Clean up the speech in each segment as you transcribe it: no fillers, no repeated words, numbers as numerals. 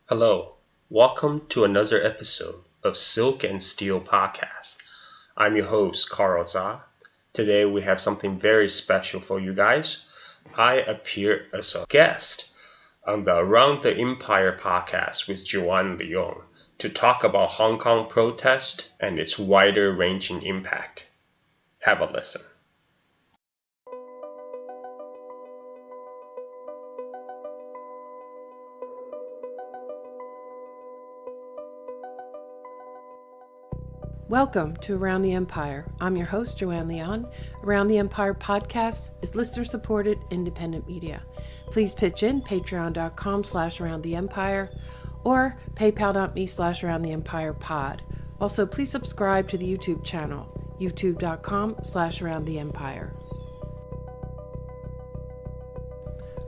Hello, welcome to another episode of Silk and Steel Podcast. I'm your host, Carl Za. Today we have something very special for you guys. I appear as a guest on the Around the Empire podcast with Joanne Leon to talk about Hong Kong protest and its wider ranging impact. Have a listen. Welcome to Around the Empire. I'm your host, Joanne Leon. Around the Empire podcast is listener-supported independent media. Please pitch in patreon.com/aroundtheempire or paypal.me/aroundtheempirepod. Also, please subscribe to the YouTube channel, youtube.com/aroundtheempire.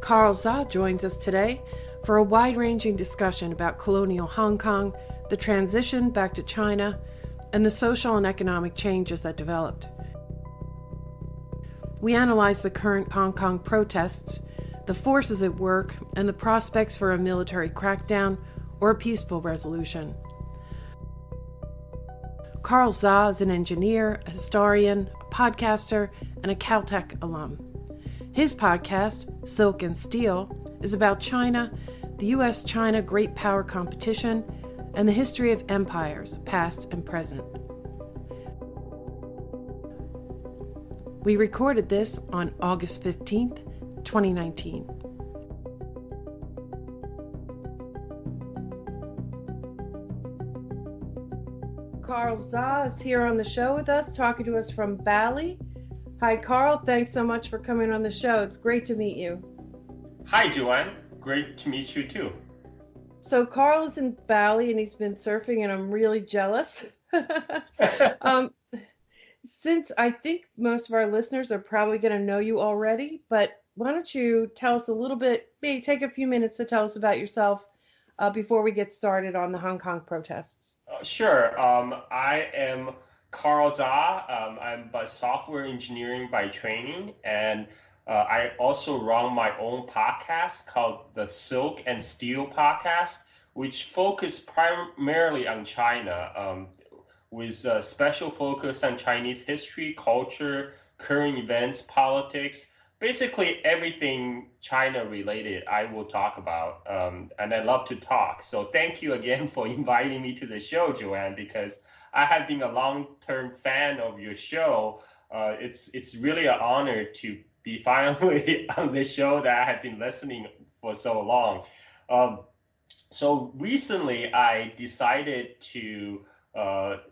Carl Za joins us today for a wide-ranging discussion about colonial Hong Kong, the transition back to China, and the social and economic changes that developed. We analyze the current Hong Kong protests, the forces at work, and the prospects for a military crackdown or a peaceful resolution. Carl Za is an engineer, a historian, a podcaster, and a Caltech alum. His podcast, Silk and Steel, is about China, the U.S.-China great power competition, and the history of empires, past and present. We recorded this on August 15th, 2019. Carl Za is here on the show with us, talking to us from Bali. Hi, Carl. Thanks so much for coming on the show. It's great to meet you. Hi, Joanne. Great to meet you too. So Carl is in Bali and he's been surfing, and I'm really jealous. Since I think most of our listeners are probably going to know you already, but why don't you tell us a little bit, maybe take a few minutes to tell us about yourself before we get started on the Hong Kong protests. Sure. I am Carl Za. I'm a software engineering by training, and I also run my own podcast called the Silk and Steel Podcast, which focus primarily on China, with a special focus on Chinese history, culture, current events, politics, basically everything China related I will talk about, and I love to talk. So thank you again for inviting me to the show, Joanne, because I have been a long-term fan of your show. It's really an honor to be finally on this show that I have been listening for so long. So recently I decided to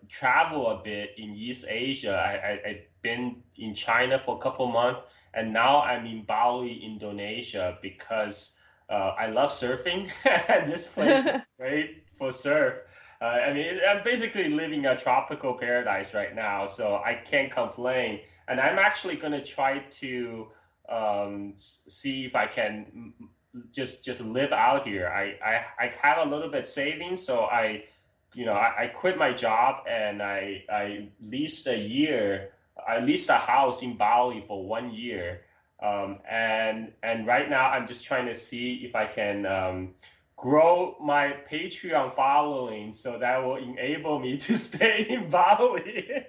travel a bit in East Asia. I've been in China for a couple months, and now I'm in Bali, Indonesia, because I love surfing. This place is great for surf. I'm basically living a tropical paradise right now, so I can't complain. And I'm actually going to try to see if I can just live out here. I have a little bit savings, so I quit my job and I leased a house in Bali for 1 year. And right now I'm just trying to see if I can grow my Patreon following so that will enable me to stay in Bali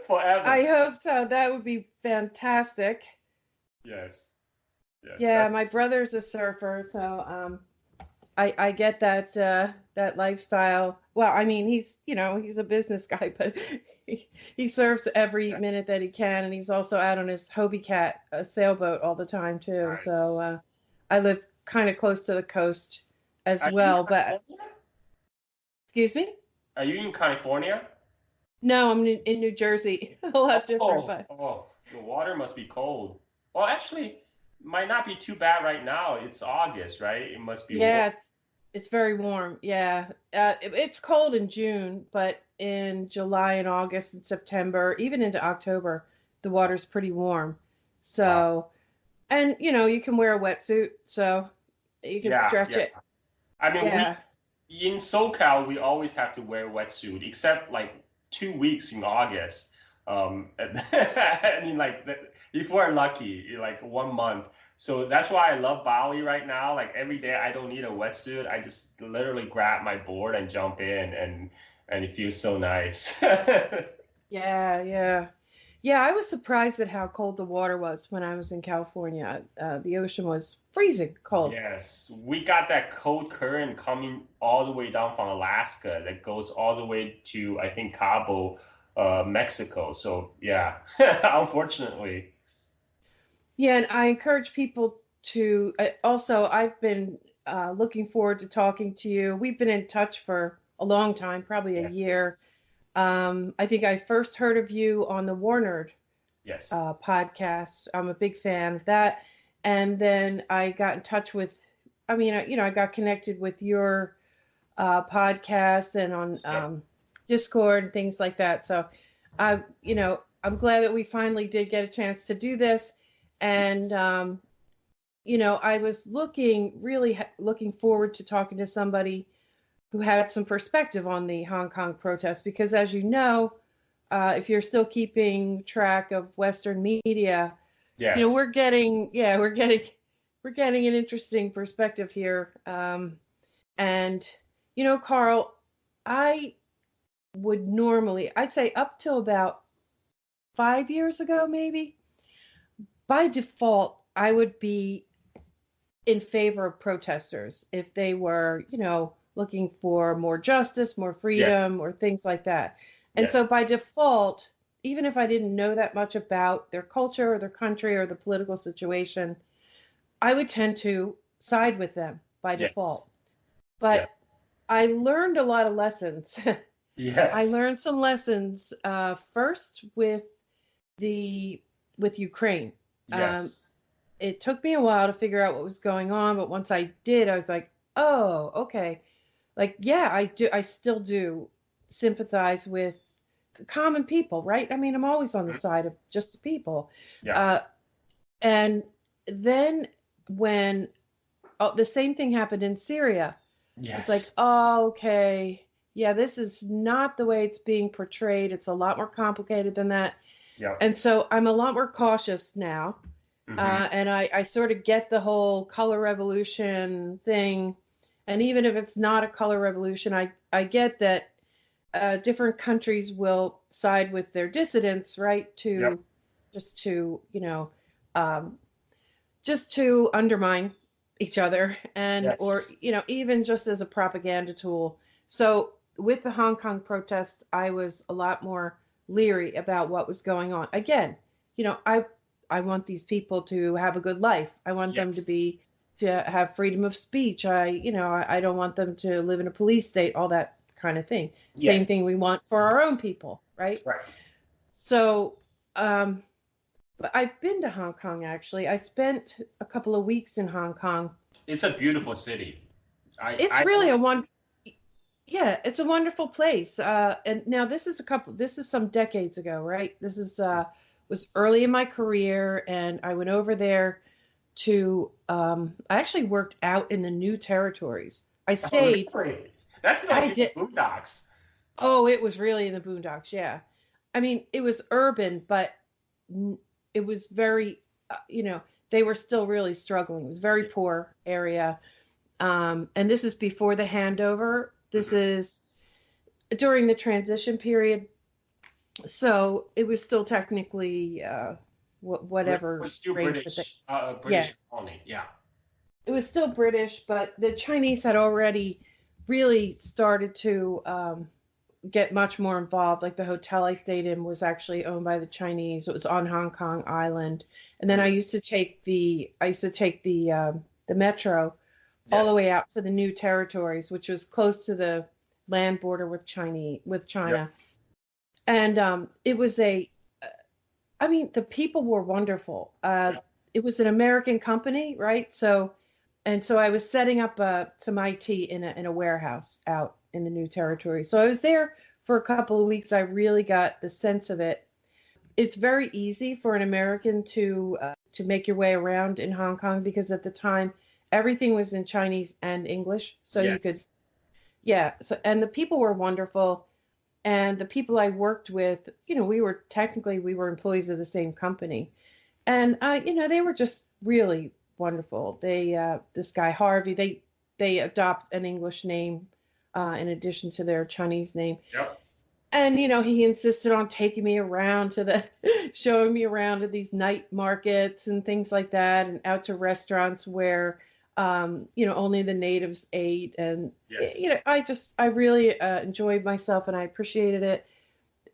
forever. I hope so. That would be fantastic. Yes. Yeah, my brother's a surfer, so I get that lifestyle. Well, I mean, he's a business guy, but he surfs every minute that he can, and he's also out on his Hobie Cat sailboat all the time too. Nice. So I live kind of close to the coast as well. But excuse me? Are you in California? No, I'm in New Jersey. A lot different, but the water must be cold. Well, actually, might not be too bad right now. It's August, right? It must be. Yeah, it's very warm. Yeah, it's cold in June, but in July and August and September, even into October, the water's pretty warm. So, wow. And you can wear a wetsuit, so you can stretch it. I mean, in SoCal, we always have to wear a wetsuit, except like 2 weeks in August. I mean, like if we're lucky, like 1 month. So that's why I love Bali right now. Like every day, I don't need a wetsuit. I just literally grab my board and jump in, and it feels so nice. Yeah, yeah. Yeah, I was surprised at how cold the water was when I was in California. The ocean was freezing cold. Yes, we got that cold current coming all the way down from Alaska that goes all the way to, I think, Cabo, Mexico. So yeah, unfortunately. Yeah, and I encourage people to also, I've been looking forward to talking to you. We've been in touch for a long time, probably a Yes, year. I think I first heard of you on the Warnerd yes, podcast. I'm a big fan of that. And then I got in touch with, I mean, I got connected with your podcast and on yep, Discord and things like that. So I'm glad that we finally did get a chance to do this. And, yes, I was really looking forward to talking to somebody who had some perspective on the Hong Kong protests, because as you know, if you're still keeping track of Western media, yes. we're getting an interesting perspective here. And Carl, I would normally, I'd say up till about 5 years ago, maybe by default, I would be in favor of protesters if they were, looking for more justice, more Yes, freedom, or things like that. And so yes. by default, even if I didn't know that much about their culture or their country or the political situation, I would tend to side with them by Yes. default. Yes. But I learned a lot of lessons. I Yes. learned some lessons first the with Ukraine. Um, Yes. it took me a while to figure out what was going on, but once I did, I was like, oh, okay. Like, yeah, I still do sympathize with the common people, right? I mean, I'm always on the Mhm. side of just the people. Yeah. Uh, and then when the same thing happened in Syria, it's like, Yes. oh, okay, yeah, this is not the way it's being portrayed. It's a lot more complicated than that. Yep. And so I'm a lot more cautious now. Hmm. And I sort of get the whole color revolution thing. And even if it's not a color revolution, I get that different countries will side with their dissidents, right? Yep. Just to, um, just to undermine each other and, or, Yes. even just as a propaganda tool. So with the Hong Kong protests, I was a lot more leery about what was going on. Again, you know, I, I want these people to have a good life. I want them Yes. to have freedom of speech. I don't want them to live in a police state, all that kind of thing. Yeah. Same thing we want for our own people, right? Right. So, um, but I've been to Hong Kong actually. I spent a couple of weeks in Hong Kong. It's a beautiful city. I It's I really went. a one Yeah, it's a wonderful place. And now this is some decades ago, right? This is was early in my career, and I went over there to I actually worked out in the new territories. I Oh, stayed. really? That's I like in the did. boondocks. Oh, it was really in the boondocks. Yeah. I mean, it was urban, but n- it was very, they were still really struggling. It was a very Yeah. poor area. And this is before the handover. This Hmm. is during the transition period. So it was still technically whatever Was still arrangement that, British. yeah, British colony. Yeah. it was still British, but the Chinese had already really started to get much more involved. Like the hotel I stayed in was actually owned by the Chinese. It was on Hong Kong Island, and then Mhm. I used to take the metro all the Yes. way out to the new territories, which was close to the land border with Yep. China. And it was I mean, the people were wonderful. Yep. It was an American company, right? So I was setting up some IT in a warehouse out in the new territory. So I was there for a couple of weeks. I really got the sense of it. It's very easy for an American to make your way around in Hong Kong because at the time everything was in Chinese and English. So you could, Yes. yeah. So and the people were wonderful. And the people I worked with, we were employees of the same company. And, they were just really wonderful. This guy, Harvey, they adopt an English name in addition to their Chinese name. Yep. And, he insisted on taking me around showing me around to these night markets and things like that, and out to restaurants where, only the natives ate. And, Yes. I really enjoyed myself and I appreciated it.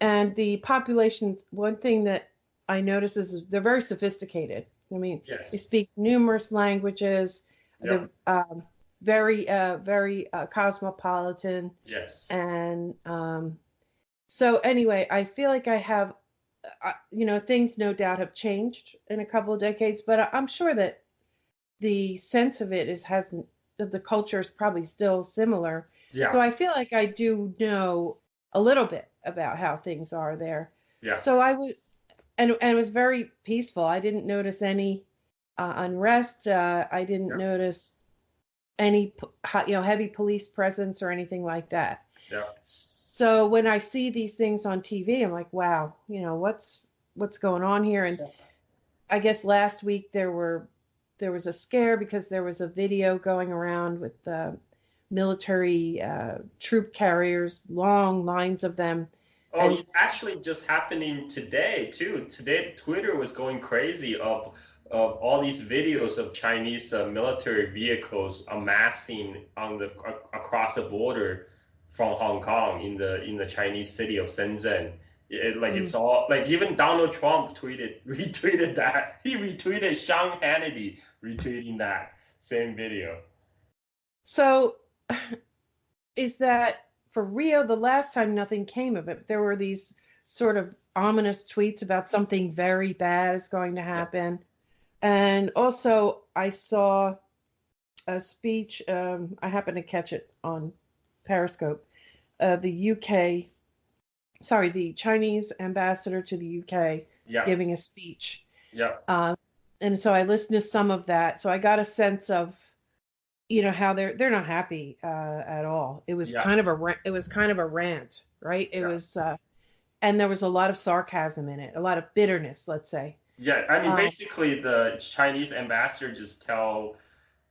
And the population, one thing that I notice is they're very sophisticated. I mean, they Yes. speak numerous languages. Yep. They're very cosmopolitan. Yes. And so anyway, I feel like I have, things no doubt have changed in a couple of decades, but I'm sure that the sense of it hasn't, that the culture is probably still similar. Yeah. So I feel like I do know a little bit about how things are there. Yeah. So I would, and it was very peaceful. I didn't notice any unrest. I didn't notice any, heavy police presence or anything like that. Yeah. So when I see these things on TV, I'm like, wow, what's going on here? And I guess last week there was a scare because there was a video going around with military troop carriers, long lines of them. Oh, and it's actually just happening today too. Today, Twitter was going crazy of all these videos of Chinese military vehicles amassing across the border from Hong Kong in the Chinese city of Shenzhen. It's all like even Donald Trump retweeted that. He retweeted Sean Hannity retweeting that same video. So is that for real? The last time nothing came of it, there were these sort of ominous tweets about something very bad is going to happen. Yeah. And also I saw a speech, I happened to catch it on Periscope, the Chinese ambassador to the UK giving a speech. Yeah. And so I listened to some of that. So I got a sense of, how they're not happy at all. It was kind of a rant, right? It was, and there was a lot of sarcasm in it, a lot of bitterness, let's say. Yeah, I mean, basically, the Chinese ambassador just tell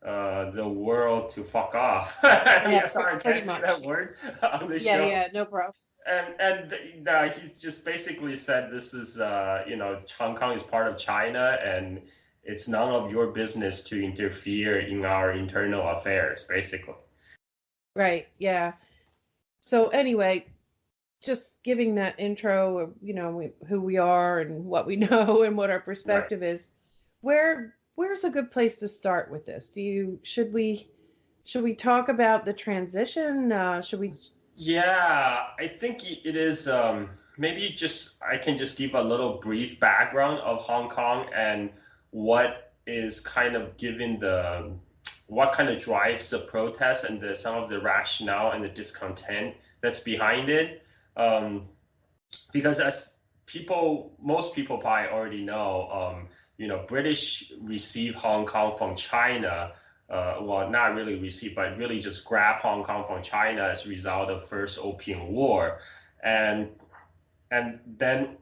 the world to fuck off. Sorry, I can't say that word on the show. Yeah, no problem. And he just basically said this is, Hong Kong is part of China, and it's none of your business to interfere in our internal affairs, basically. Right, yeah. So anyway, just giving that intro of, who we are and what we know and what our perspective is. Where's a good place to start with this? Should we talk about the transition? Should we? Yeah, I think it is. Maybe I can just give a little brief background of Hong Kong and what is kind of what kind of drives the protest and some of the rationale and the discontent that's behind it. Because as most people probably already know, British received Hong Kong from China. Well, not really receive, but really just grab Hong Kong from China as a result of First Opium War, and then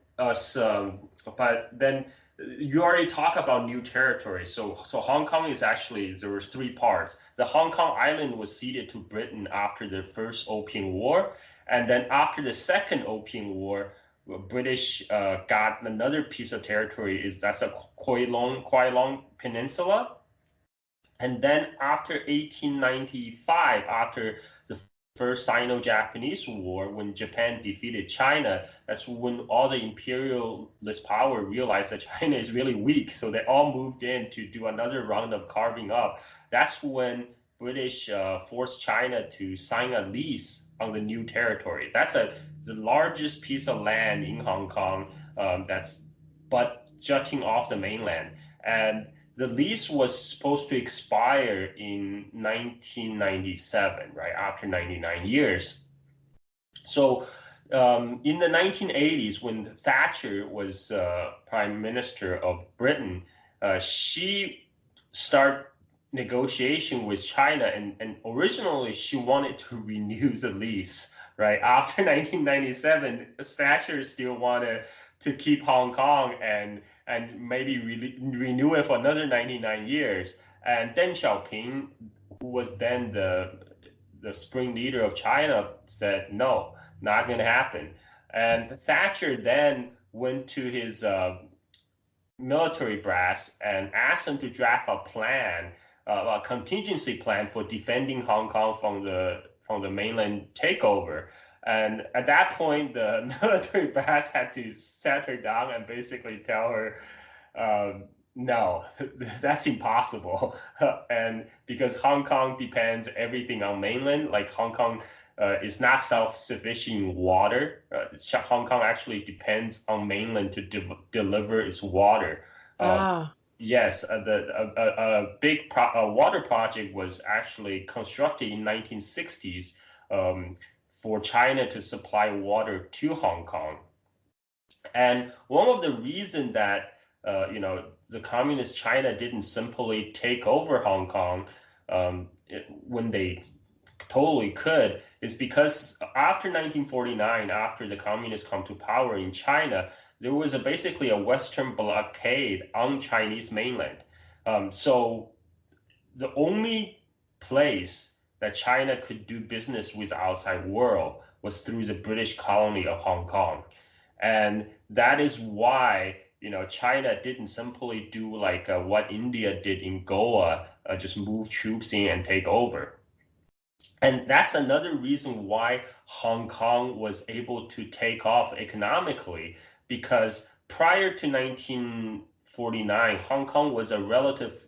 but then you already talk about new territory. So Hong Kong is actually, there was three parts. The Hong Kong island was ceded to Britain after the First Opium War, and then after the Second Opium War, British got another piece of territory. That's a Kwai Long Peninsula. And then after 1895, after the First Sino-Japanese War, when Japan defeated China, that's when all the imperialist power realized that China is really weak. So they all moved in to do another round of carving up. That's when British forced China to sign a lease on the new territory. That's the largest piece of land in Hong Kong but jutting off the mainland. And the lease was supposed to expire in 1997, right, after 99 years. So in the 1980s, when Thatcher was Prime Minister of Britain, she started negotiation with China, and originally she wanted to renew the lease right? After 1997, Thatcher still wanted to keep Hong Kong and maybe renew it for another 99 years. And Deng Xiaoping, who was then the spring leader of China, said no, not going to happen. And Thatcher then went to his military brass and asked them to draft a plan, a contingency plan for defending Hong Kong from the mainland takeover. And at that point, the military brass had to set her down and basically tell her, no, that's impossible. And because Hong Kong depends everything on mainland, like Hong Kong is not self-sufficient in water. Hong Kong actually depends on mainland to deliver its water. Yes, a big water project was actually constructed in 1960s for China to supply water to Hong Kong. And one of the reasons that the communist China didn't simply take over Hong Kong when they totally could is because after 1949, after the communists come to power in China, there was basically a Western blockade on Chinese mainland. So the only place that China could do business with the outside world was through the British colony of Hong Kong. And that is why China didn't simply do like what India did in Goa, just move troops in and take over. And that's another reason why Hong Kong was able to take off economically, because prior to 1949, Hong Kong was a relative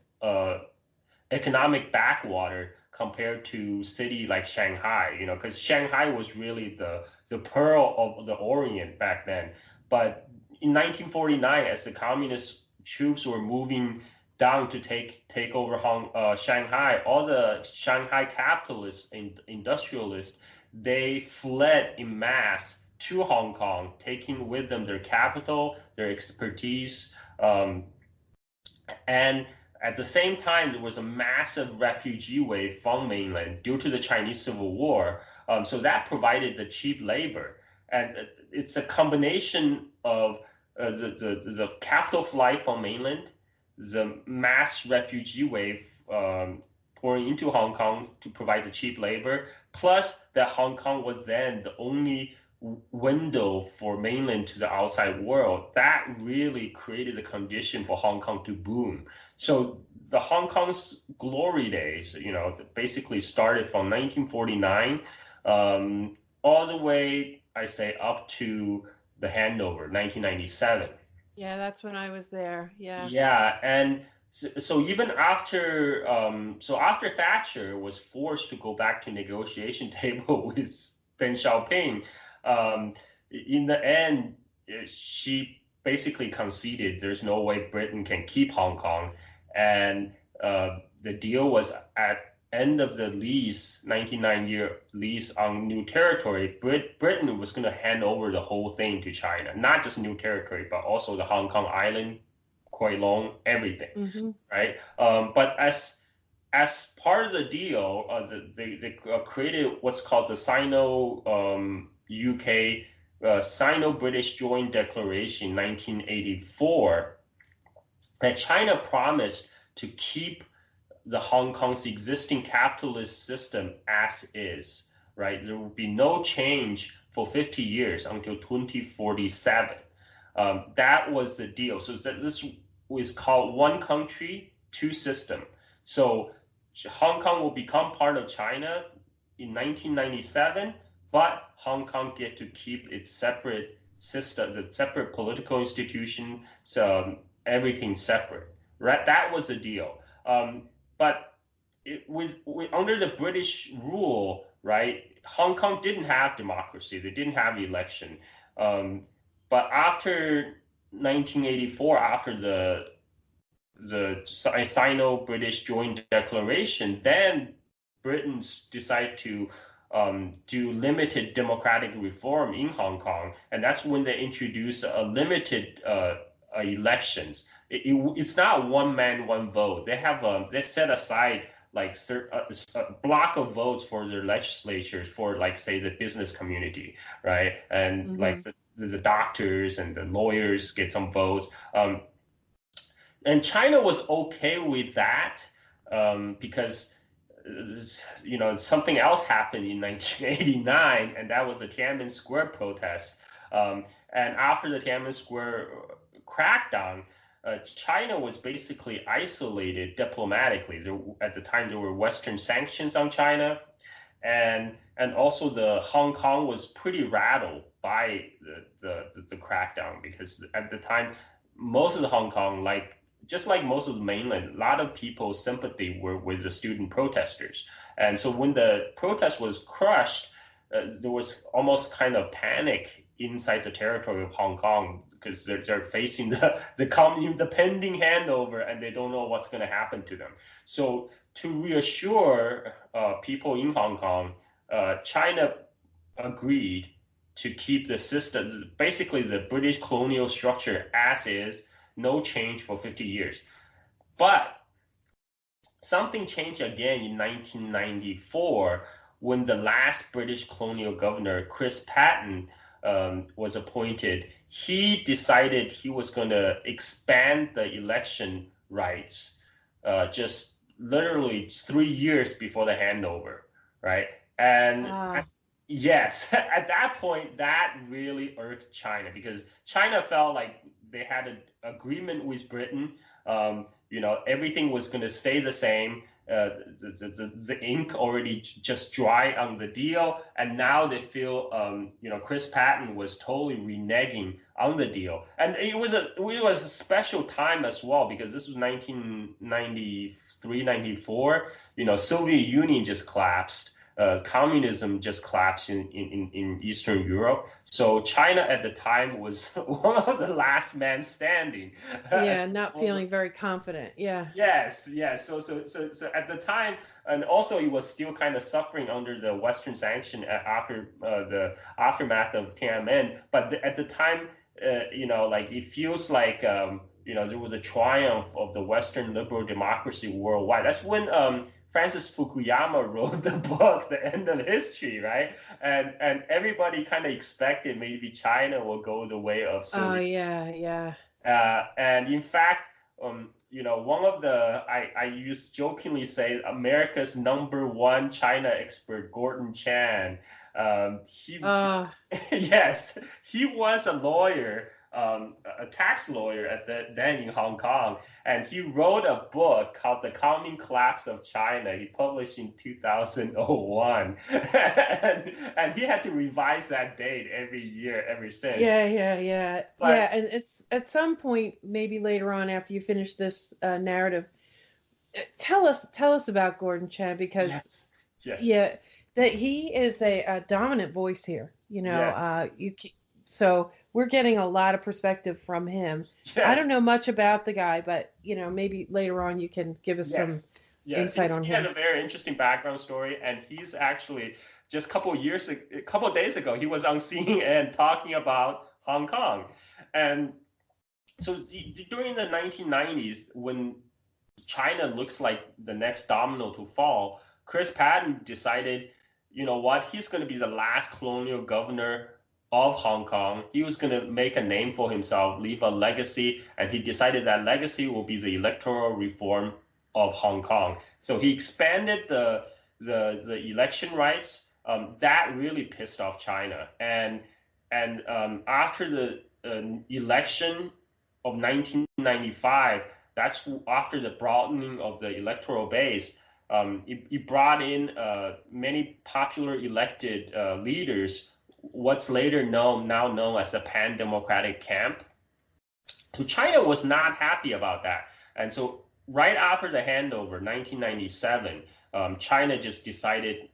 economic backwater compared to city like Shanghai, because Shanghai was really the pearl of the Orient back then. But in 1949, as the communist troops were moving down to take over Shanghai, all the Shanghai capitalists and industrialists, they fled in mass to Hong Kong, taking with them their capital, their expertise, and at the same time, there was a massive refugee wave from mainland due to the Chinese Civil War. So that provided the cheap labor. And it's a combination of the capital flight from mainland, the mass refugee wave pouring into Hong Kong to provide the cheap labor, plus that Hong Kong was then the only window for mainland to the outside world. That really created the condition for Hong Kong to boom. So the Hong Kong's glory days, basically started from 1949 all the way, I say, up to the handover, 1997. Yeah, that's when I was there. Yeah. Yeah, and so even after, after Thatcher was forced to go back to negotiation table with Deng Xiaoping, in the end, she basically conceded there's no way Britain can keep Hong Kong, and the deal was at end of the lease, 99-year lease on new territory. Britain was going to hand over the whole thing to China, not just new territory, but also the Hong Kong island, Kowloon Long, everything, right? But as part of the deal, they created what's called the Sino-UK, Sino-British Joint Declaration, 1984, that China promised to keep the Hong Kong's existing capitalist system as is, right? There will be no change for 50 years until 2047. That was the deal. So this was called one country, two system. So Hong Kong will become part of China in 1997, but Hong Kong get to keep its separate system, the separate political institution, so everything separate, right? That was the deal. But with under the British rule, right, Hong Kong didn't have democracy. They didn't have election. But after 1984, after the Sino-British Joint Declaration, then Britain decided to do limited democratic reform in Hong Kong, and that's when they introduced a limited elections. It's not one man, one vote. They set aside like a block of votes for their legislatures for, like, say, the business community, right? And like the doctors and the lawyers get some votes. And China was okay with that because something else happened in 1989, and that was the Tiananmen Square protest. And after the Tiananmen Square crackdown, China was basically isolated diplomatically. At the time, there were Western sanctions on China, and also the Hong Kong was pretty rattled by the crackdown, because at the time, most of the Hong Kong, just like most of the mainland, a lot of people's sympathy were with the student protesters. And so when the protest was crushed, there was almost kind of panic inside the territory of Hong Kong, because they're facing the pending handover, and they don't know what's going to happen to them. So to reassure people in Hong Kong, China agreed to keep the system, basically the British colonial structure as is, no change for 50 years. But something changed again in 1994 when the last British colonial governor, Chris Patten, was appointed. He decided he was going to expand the election rights just literally 3 years before the handover, right? And yes, at that point, that really irked China, because China felt like they had an agreement with Britain. Everything was going to stay the same. The ink already just dry on the deal, and now they feel Chris Patten was totally reneging on the deal. And it was a special time as well, because this was 1993, 94. Soviet Union just collapsed. Communism just collapsed in Eastern Europe. So China at the time was one of the last men standing. Yeah, not feeling very confident. Yeah. Yes. So at the time, and also it was still kind of suffering under the Western sanction after the aftermath of Tiananmen. But at the time, it feels like there was a triumph of the Western liberal democracy worldwide. That's when Francis Fukuyama wrote the book, The End of History, right? And everybody kind of expected maybe China will go the way of Soviet. Oh, yeah. And in fact, one of I used jokingly say America's #1 China expert, Gordon Chan. Yes, he was a lawyer, a tax lawyer then in Hong Kong, and he wrote a book called The Coming Collapse of China. He published in 2001, and he had to revise that date every year ever since. Yeah. And it's at some point, maybe later on after you finish this narrative, tell us about Gordon Chan, because that he is a dominant voice here. So we're getting a lot of perspective from him. Yes. I don't know much about the guy, but maybe later on you can give us some insight on him. He has a very interesting background story, and he's actually just a couple of days ago, he was on CNN talking about Hong Kong. And so during the 1990s, when China looks like the next domino to fall, Chris Patten decided, he's going to be the last colonial governor of Hong Kong. He was going to make a name for himself, leave a legacy, and he decided that legacy will be the electoral reform of Hong Kong. So he expanded the election rights. That really pissed off China. And after the election of 1995, that's after the broadening of the electoral base. It brought in many popular elected leaders, what's later now known as the pan-democratic camp. So China was not happy about that. And so right after the handover, 1997, China just decided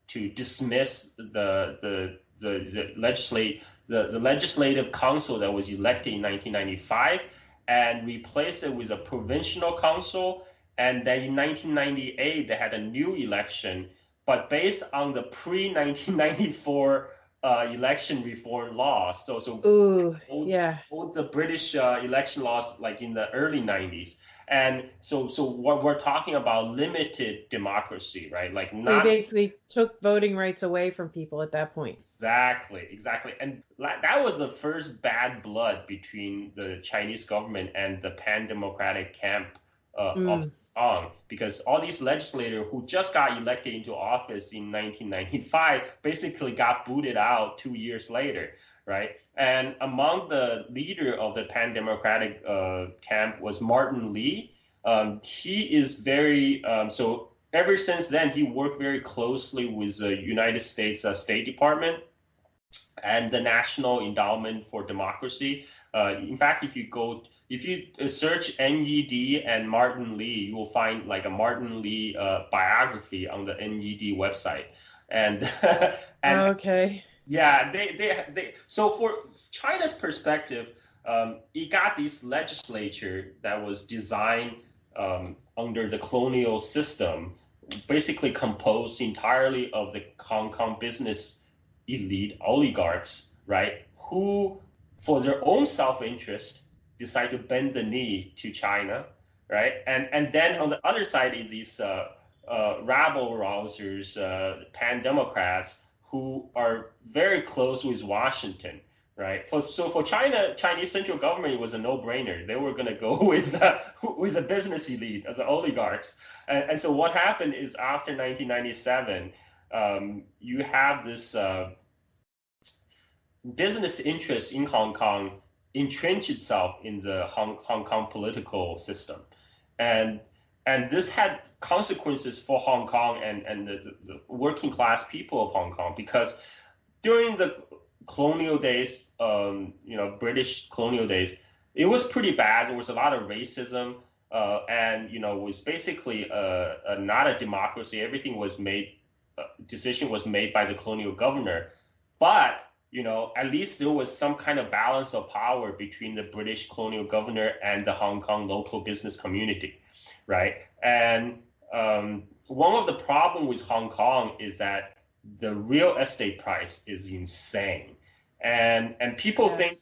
to dismiss the legislative council that was elected in 1995 and replace it with a provincial council. And then in 1998, they had a new election, but based on the pre-1994 election reform laws. Ooh, Old, yeah. old the British election laws like in the early 90s. And so what we're talking about limited democracy, right? Like They not basically took voting rights away from people at that point. exactly. And that was the first bad blood between the Chinese government and the pan-democratic camp of Mm. Hong Kong, because all these legislators who just got elected into office in 1995 basically got booted out 2 years later, right? And among the leader of the pan-democratic camp was Martin Lee. He is very so ever since then, he worked very closely with the United States State Department and the National Endowment for Democracy. In fact, if you search NED and Martin Lee, you will find like a Martin Lee biography on the NED website. And and Okay. yeah, so for China's perspective, it got this legislature that was designed under the colonial system, basically composed entirely of the Hong Kong business elite oligarchs, right? Who, for their own self-interest, decide to bend the knee to China, right? And then on the other side is these rabble rousers, pan Democrats who are very close with Washington, right? For Chinese central government, it was a no-brainer. They were going to go with a business elite as oligarchs. And so what happened is after 1997, you have this business interest in Hong Kong entrench itself in the Hong Kong political system. And this had consequences for Hong Kong and the working class people of Hong Kong, because during the colonial days, British colonial days, it was pretty bad. There was a lot of racism, and it was basically not a democracy. Everything was made, decision was made by the colonial governor, but at least there was some kind of balance of power between the British colonial governor and the Hong Kong local business community, right? And one of the problems with Hong Kong is that the real estate price is insane, and people think,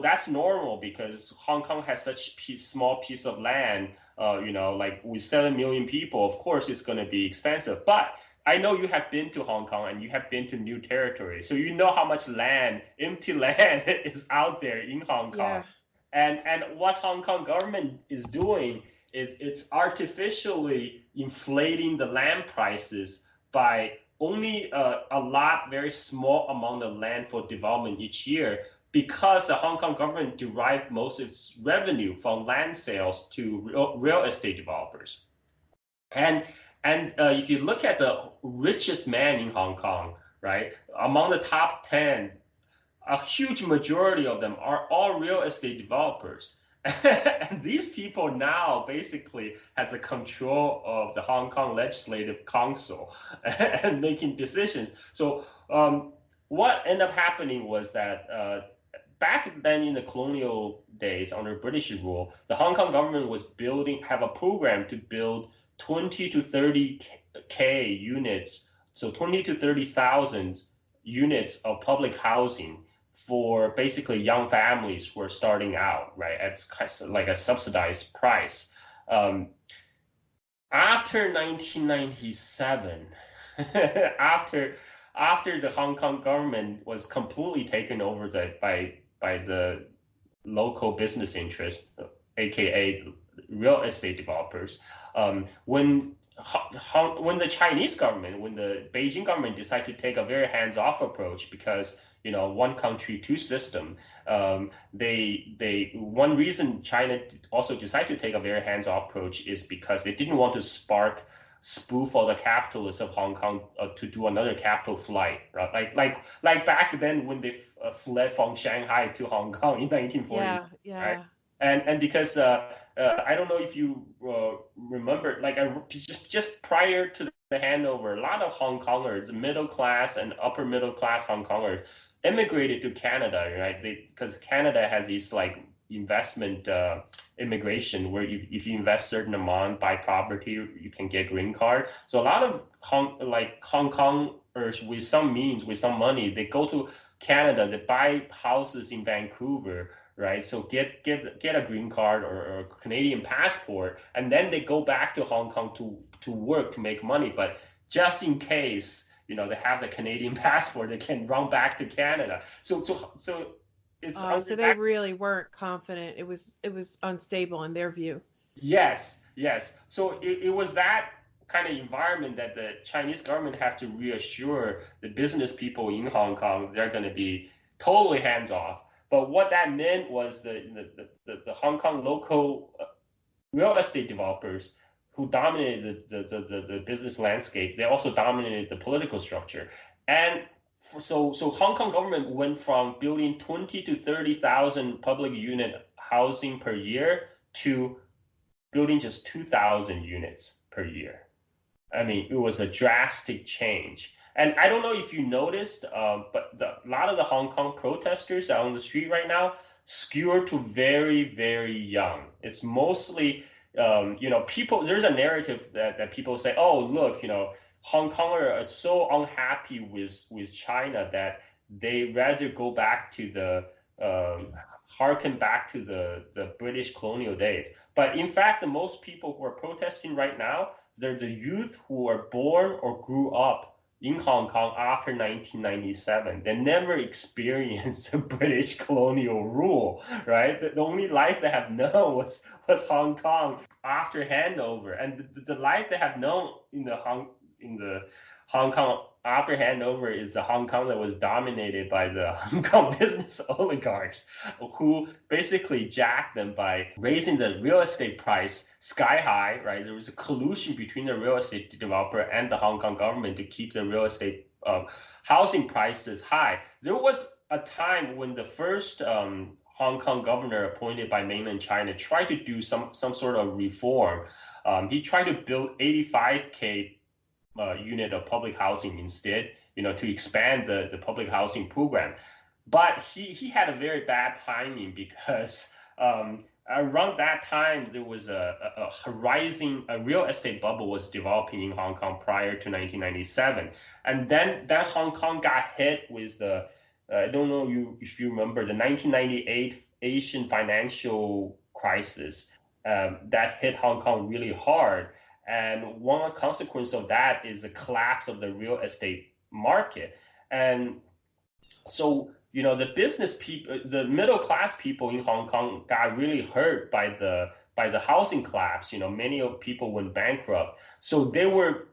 that's normal because Hong Kong has such small piece of land, like with 7 million people, of course it's going to be expensive. But I know you have been to Hong Kong and you have been to new territory, so you know how much land, empty land, is out there in Hong Kong. Yeah. And what Hong Kong government is doing is it's artificially inflating the land prices by only very small amount of land for development each year, because the Hong Kong government derived most of its revenue from land sales to real estate developers. And if you look at the richest man in Hong Kong, right, among the top 10, a huge majority of them are all real estate developers. And these people now basically has a control of the Hong Kong Legislative Council and making decisions. So what ended up happening was that back then in the colonial days under British rule, the Hong Kong government was have a program to build 20 to 30K units, so 20 to 30,000 units of public housing for basically young families who are starting out, right, at like a subsidized price. After 1997, after the Hong Kong government was completely taken over by the local business interest, aka real estate developers, when the Chinese government, when the Beijing government decided to take a very hands-off approach, because one country, two system, one reason China also decided to take a very hands-off approach is because they didn't want to spoof all the capitalists of Hong Kong to do another capital flight, right? Like back then when they fled from Shanghai to Hong Kong in 1940. Yeah. Right? And because I don't know if you remember, like just prior to the handover, a lot of Hong Kongers, middle class and upper middle class Hong Kongers, immigrated to Canada, right? Because Canada has these like investment immigration where if you invest certain amount, buy property, you can get green card. So a lot of Hong Kong with some means, with some money, they go to Canada, they buy houses in Vancouver, right? So get a green card or a Canadian passport, and then they go back to Hong Kong to work to make money. But just in case, they have the Canadian passport, they can run back to Canada. So it's Oh, under so they that. really weren't confident. It was unstable in their view. Yes, yes. So it was that kind of environment that the Chinese government have to reassure the business people in Hong Kong they're going to be totally hands off. But what that meant was the Hong Kong local real estate developers who dominated the business landscape, they also dominated the political structure. And so Hong Kong government went from building 20 to 30,000 public unit housing per year to building just 2,000 units per year. I mean, it was a drastic change. And I don't know if you noticed, but a lot of the Hong Kong protesters out on the street right now skewer to very, very young. It's mostly, people, there's a narrative that people say, oh, look, Hong Kongers are so unhappy with China that they rather go back to harken back to the British colonial days. But in fact, the most people who are protesting right now, they're the youth who are born or grew up in Hong Kong after 1997. They never experienced British colonial rule, right? The only life they have known was Hong Kong after handover, and the life they have known in the Hong Kong after handover is the Hong Kong that was dominated by the Hong Kong business oligarchs who basically jacked them by raising the real estate price sky high, right? There was a collusion between the real estate developer and the Hong Kong government to keep the real estate housing prices high. There was a time when the first Hong Kong governor appointed by Mainland China tried to do some sort of reform. He tried to build 85K unit of public housing instead, to expand the public housing program. But he had a very bad timing because around that time there was a rising real estate bubble was developing in Hong Kong prior to 1997, and then Hong Kong got hit with the I don't know if you remember the 1998 Asian financial crisis that hit Hong Kong really hard. And one consequence of that is the collapse of the real estate market. And so, the business people, the middle class people in Hong Kong got really hurt by the housing collapse. Many of people went bankrupt. So they were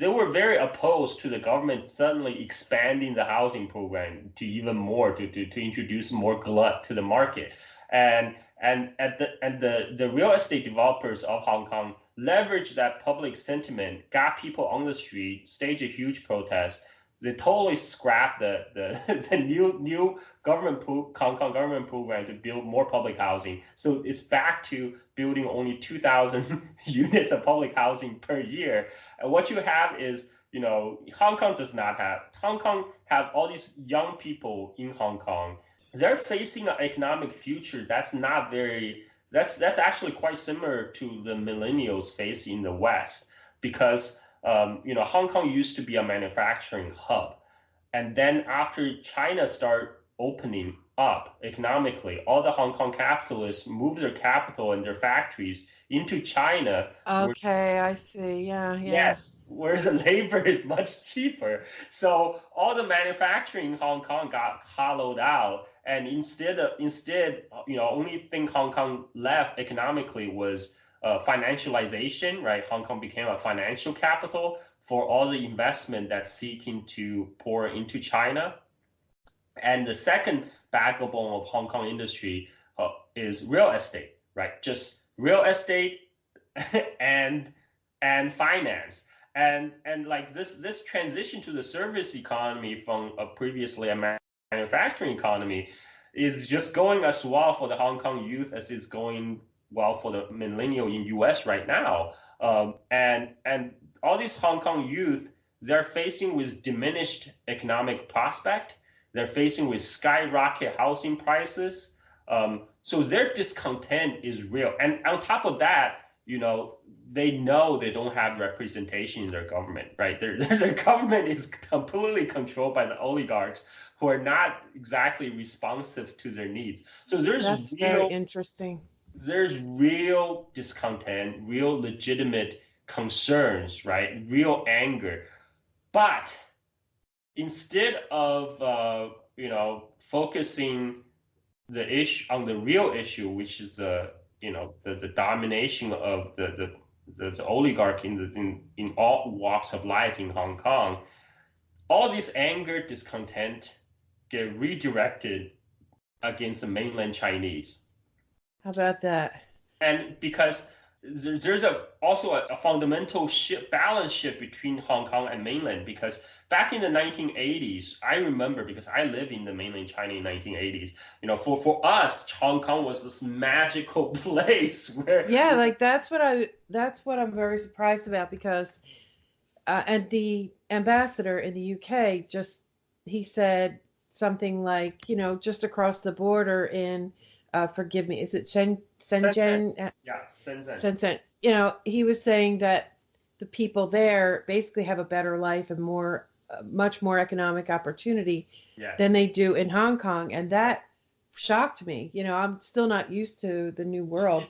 very opposed to the government suddenly expanding the housing program to even more to introduce more glut to the market. And the real estate developers of Hong Kong leveraged that public sentiment, got people on the street, staged a huge protest. They totally scrapped the new Hong Kong government program to build more public housing. So it's back to building only 2,000 units of public housing per year. And what you have is, Hong Kong have all these young people in Hong Kong. They're facing an economic future that's not very that's actually quite similar to the millennials face in the West, because Hong Kong used to be a manufacturing hub, and then after China started opening up economically, all the Hong Kong capitalists moved their capital and their factories into China. Okay, I see. Yeah. Yes, whereas the labor is much cheaper. So all the manufacturing in Hong Kong got hollowed out, and instead, only thing Hong Kong left economically was financialization. Right, Hong Kong became a financial capital for all the investment that's seeking to pour into China. And the second backbone of Hong Kong industry is real estate. Right, just real estate and finance. And like this transition to the service economy from a previously a manufacturing economy is just going as well for the Hong Kong youth as it's going well for the millennial in US right now. And all these Hong Kong youth, they're facing with diminished economic prospect. They're facing with skyrocket housing prices. So their discontent is real. And on top of that, they know they don't have representation in their government, right? Their government is completely controlled by the oligarchs who are not exactly responsive to their needs. So That's very interesting. there's real discontent, real legitimate concerns, right? Real anger. But instead of focusing the issue on the real issue, which is the domination of the oligarch in all walks of life in Hong Kong, all this anger, discontent get redirected against the mainland Chinese. How about that? And because there's also a fundamental balance shift between Hong Kong and mainland, because back in the 1980s, I remember, because I lived in the mainland China in 1980s, for us, Hong Kong was this magical place where like that's what I'm very surprised about, because and the ambassador in the UK he said something like, just across the border in forgive me, is it Shenzhen? Yeah, Shenzhen. Shenzhen. He was saying that the people there basically have a better life and much more economic opportunity than they do in Hong Kong, and that shocked me. I'm still not used to the new world.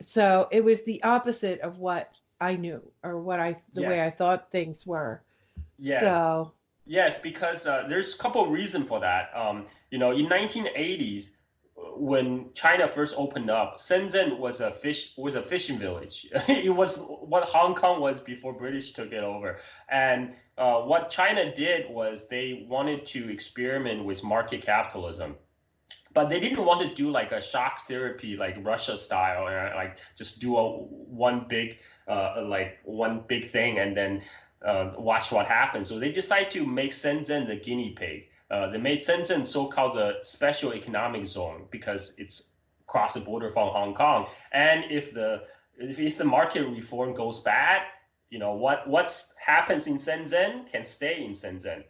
So it was the opposite of what I knew, or the way I thought things were. Yes. So yes, because there's a couple of reasons for that. In 1980s, when China first opened up, Shenzhen was a fishing village. It was what Hong Kong was before British took it over. And what China did was they wanted to experiment with market capitalism. But they didn't want to do like a shock therapy, like Russia style, like just do one big thing and then watch what happens. So they decided to make Shenzhen the guinea pig. They made Shenzhen so-called the special economic zone because it's across the border from Hong Kong. And if the market reform goes bad, what happens in Shenzhen can stay in Shenzhen.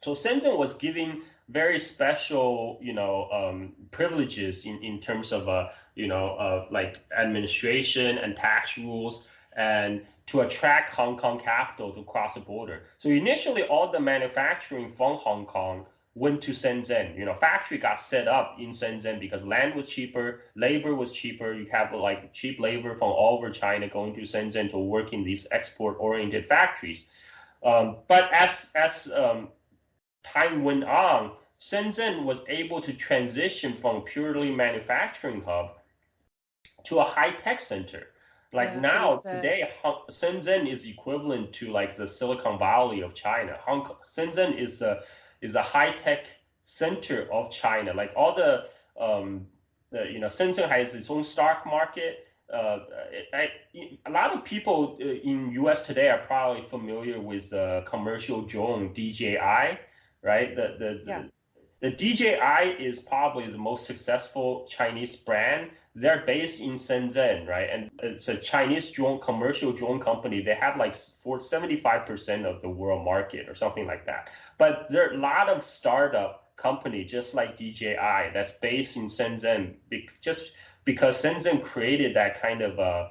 So Shenzhen was giving very special, privileges in terms of, like administration and tax rules, and to attract Hong Kong capital to cross the border. So initially, all the manufacturing from Hong Kong went to Shenzhen. Factory got set up in Shenzhen because land was cheaper, labor was cheaper. You have like cheap labor from all over China going to Shenzhen to work in these export-oriented factories. But as time went on, Shenzhen was able to transition from purely manufacturing hub to a high-tech center. Like now, today, Shenzhen is equivalent to like the Silicon Valley of China. Shenzhen is a high-tech center of China. Like all Shenzhen has its own stock market. A lot of people in US today are probably familiar with commercial drone DJI, right? The DJI is probably the most successful Chinese brand. They're based in Shenzhen, right? And it's a Chinese commercial drone company. They have like 75% of the world market or something like that. But there are a lot of startup company just like DJI that's based in Shenzhen, just because Shenzhen created that kind of a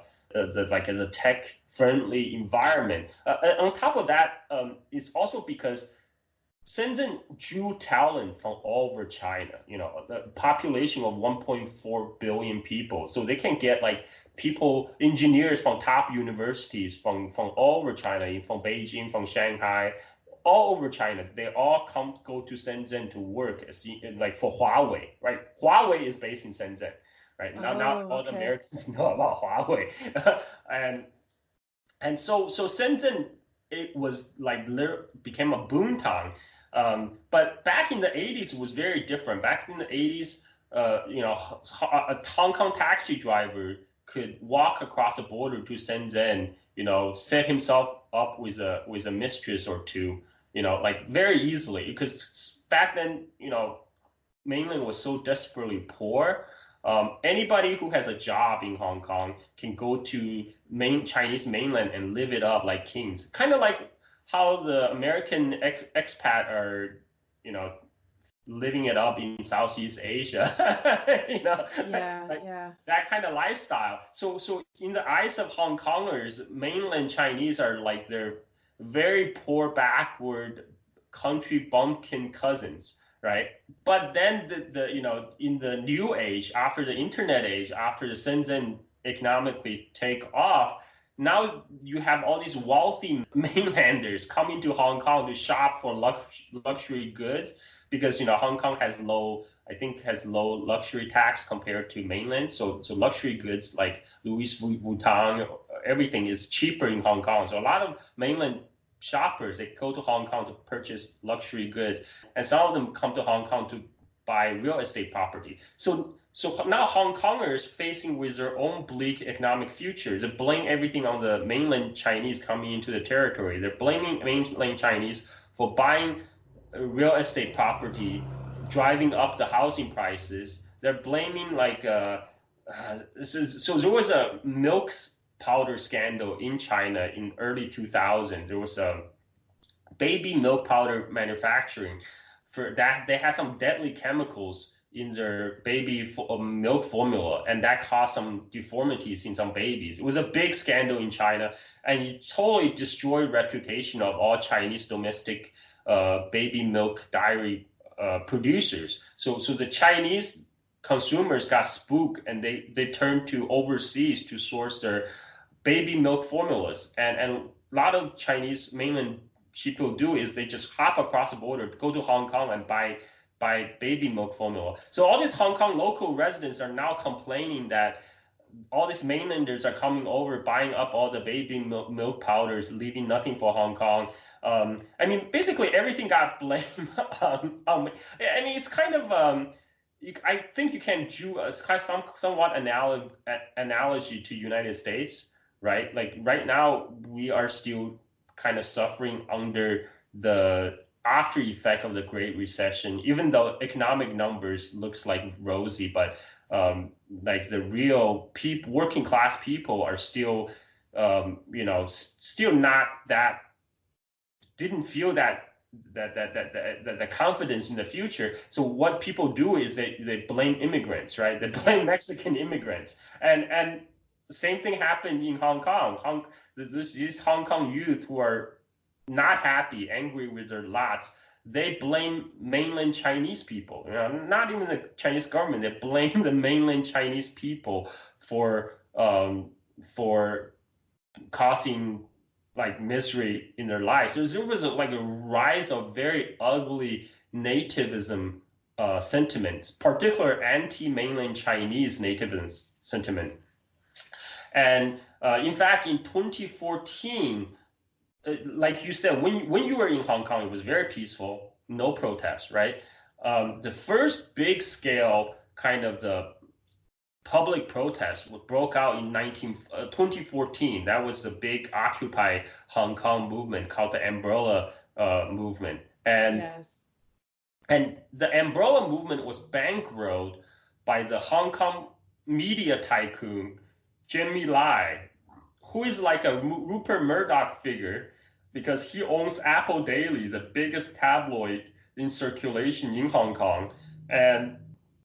tech-friendly environment. On top of that, it's also because Shenzhen drew talent from all over China, the population of 1.4 billion people. So they can get like engineers from top universities from all over China, from Beijing, from Shanghai, all over China. They all go to Shenzhen to work like for Huawei, right? Huawei is based in Shenzhen, right? Not all the Americans know about Huawei. and so Shenzhen, it was like became a boomtown. But back in the 80s, it was very different. Back in the 80s, a Hong Kong taxi driver could walk across the border to Shenzhen, set himself up with a mistress or two, like very easily. Because back then, mainland was so desperately poor. Anybody who has a job in Hong Kong can go to Chinese mainland and live it up like kings. Kind of like how the American expat are, living it up in Southeast Asia, Yeah, like yeah. that kind of lifestyle. So in the eyes of Hong Kongers, mainland Chinese are like their very poor, backward country bumpkin cousins, right? But then in the new age, after the internet age, after the Shenzhen economically take off, now you have all these wealthy mainlanders coming to Hong Kong to shop for luxury goods because Hong Kong has low luxury tax compared to mainland. So luxury goods like Louis Vuitton, everything is cheaper in Hong Kong. So a lot of mainland shoppers, they go to Hong Kong to purchase luxury goods, and some of them come to Hong Kong to buy real estate property. So now Hong Kongers facing with their own bleak economic future, they blame everything on the mainland Chinese coming into the territory. They're blaming mainland Chinese for buying real estate property, driving up the housing prices. They're blaming so there was a milk powder scandal in China in early 2000. There was a baby milk powder manufacturing for that. They had some deadly chemicals in their baby milk formula, and that caused some deformities in some babies. It was a big scandal in China, and it totally destroyed reputation of all Chinese domestic baby milk dairy producers. So the Chinese consumers got spooked, and they turned to overseas to source their baby milk formulas. And a lot of Chinese mainland people do is they just hop across the border, go to Hong Kong and buy baby milk formula. So all these Hong Kong local residents are now complaining that all these mainlanders are coming over, buying up all the baby milk powders, leaving nothing for Hong Kong. I mean, basically everything got blamed. I mean, it's kind of I think you can do a somewhat analogy to United States, right? Like right now, we are still kind of suffering under the after effect of the Great Recession, even though economic numbers looks like rosy, but like the real working class people are still, still not that, didn't feel the confidence in the future. So what people do is they blame immigrants, right? They blame Mexican immigrants, and the same thing happened in Hong Kong. There's these Hong Kong youth who are not happy, angry with their lots. They blame mainland Chinese people. Not even the Chinese government. They blame the mainland Chinese people for causing like misery in their lives. So there was like a rise of very ugly nativism sentiments, particular anti-mainland Chinese nativism sentiment. And in fact, in 2014, like you said, when you were in Hong Kong, it was very peaceful, no protests, right? The first big scale kind of the public protest broke out in 2014. That was the big Occupy Hong Kong movement called the Umbrella movement. And Yes. And the Umbrella movement was bankrolled by the Hong Kong media tycoon, Jimmy Lai, who is like a Rupert Murdoch figure because he owns Apple Daily, the biggest tabloid in circulation in Hong Kong. And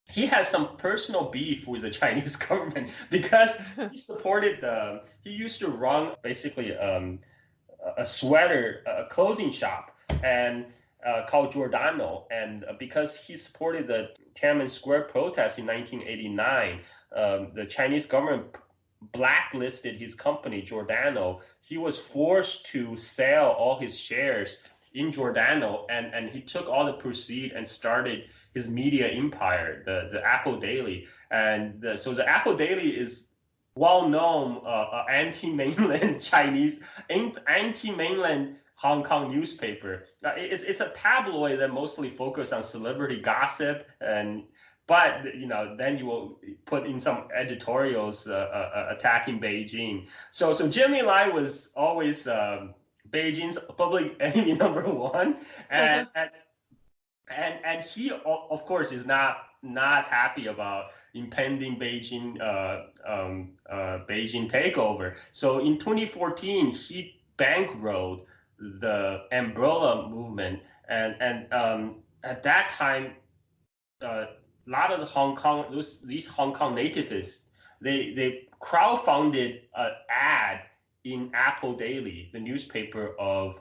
he has some personal beef with the Chinese government because he he used to run basically a clothing shop and called Giordano. And because he supported the Tiananmen Square protest in 1989, the Chinese government blacklisted his company, Giordano. He was forced to sell all his shares in Giordano, and he took all the proceeds and started his media empire, the Apple Daily. And so the Apple Daily is well-known anti-mainland Chinese, anti-mainland Hong Kong newspaper. It's a tabloid that mostly focuses on celebrity gossip, but then you will put in some editorials attacking Beijing. So Jimmy Lai was always Beijing's public enemy number one, and he of course is not happy about impending Beijing takeover. So in 2014, he bankrolled the Umbrella movement, and at that time a lot of these Hong Kong nativists, they crowdfunded an ad in Apple Daily, the newspaper of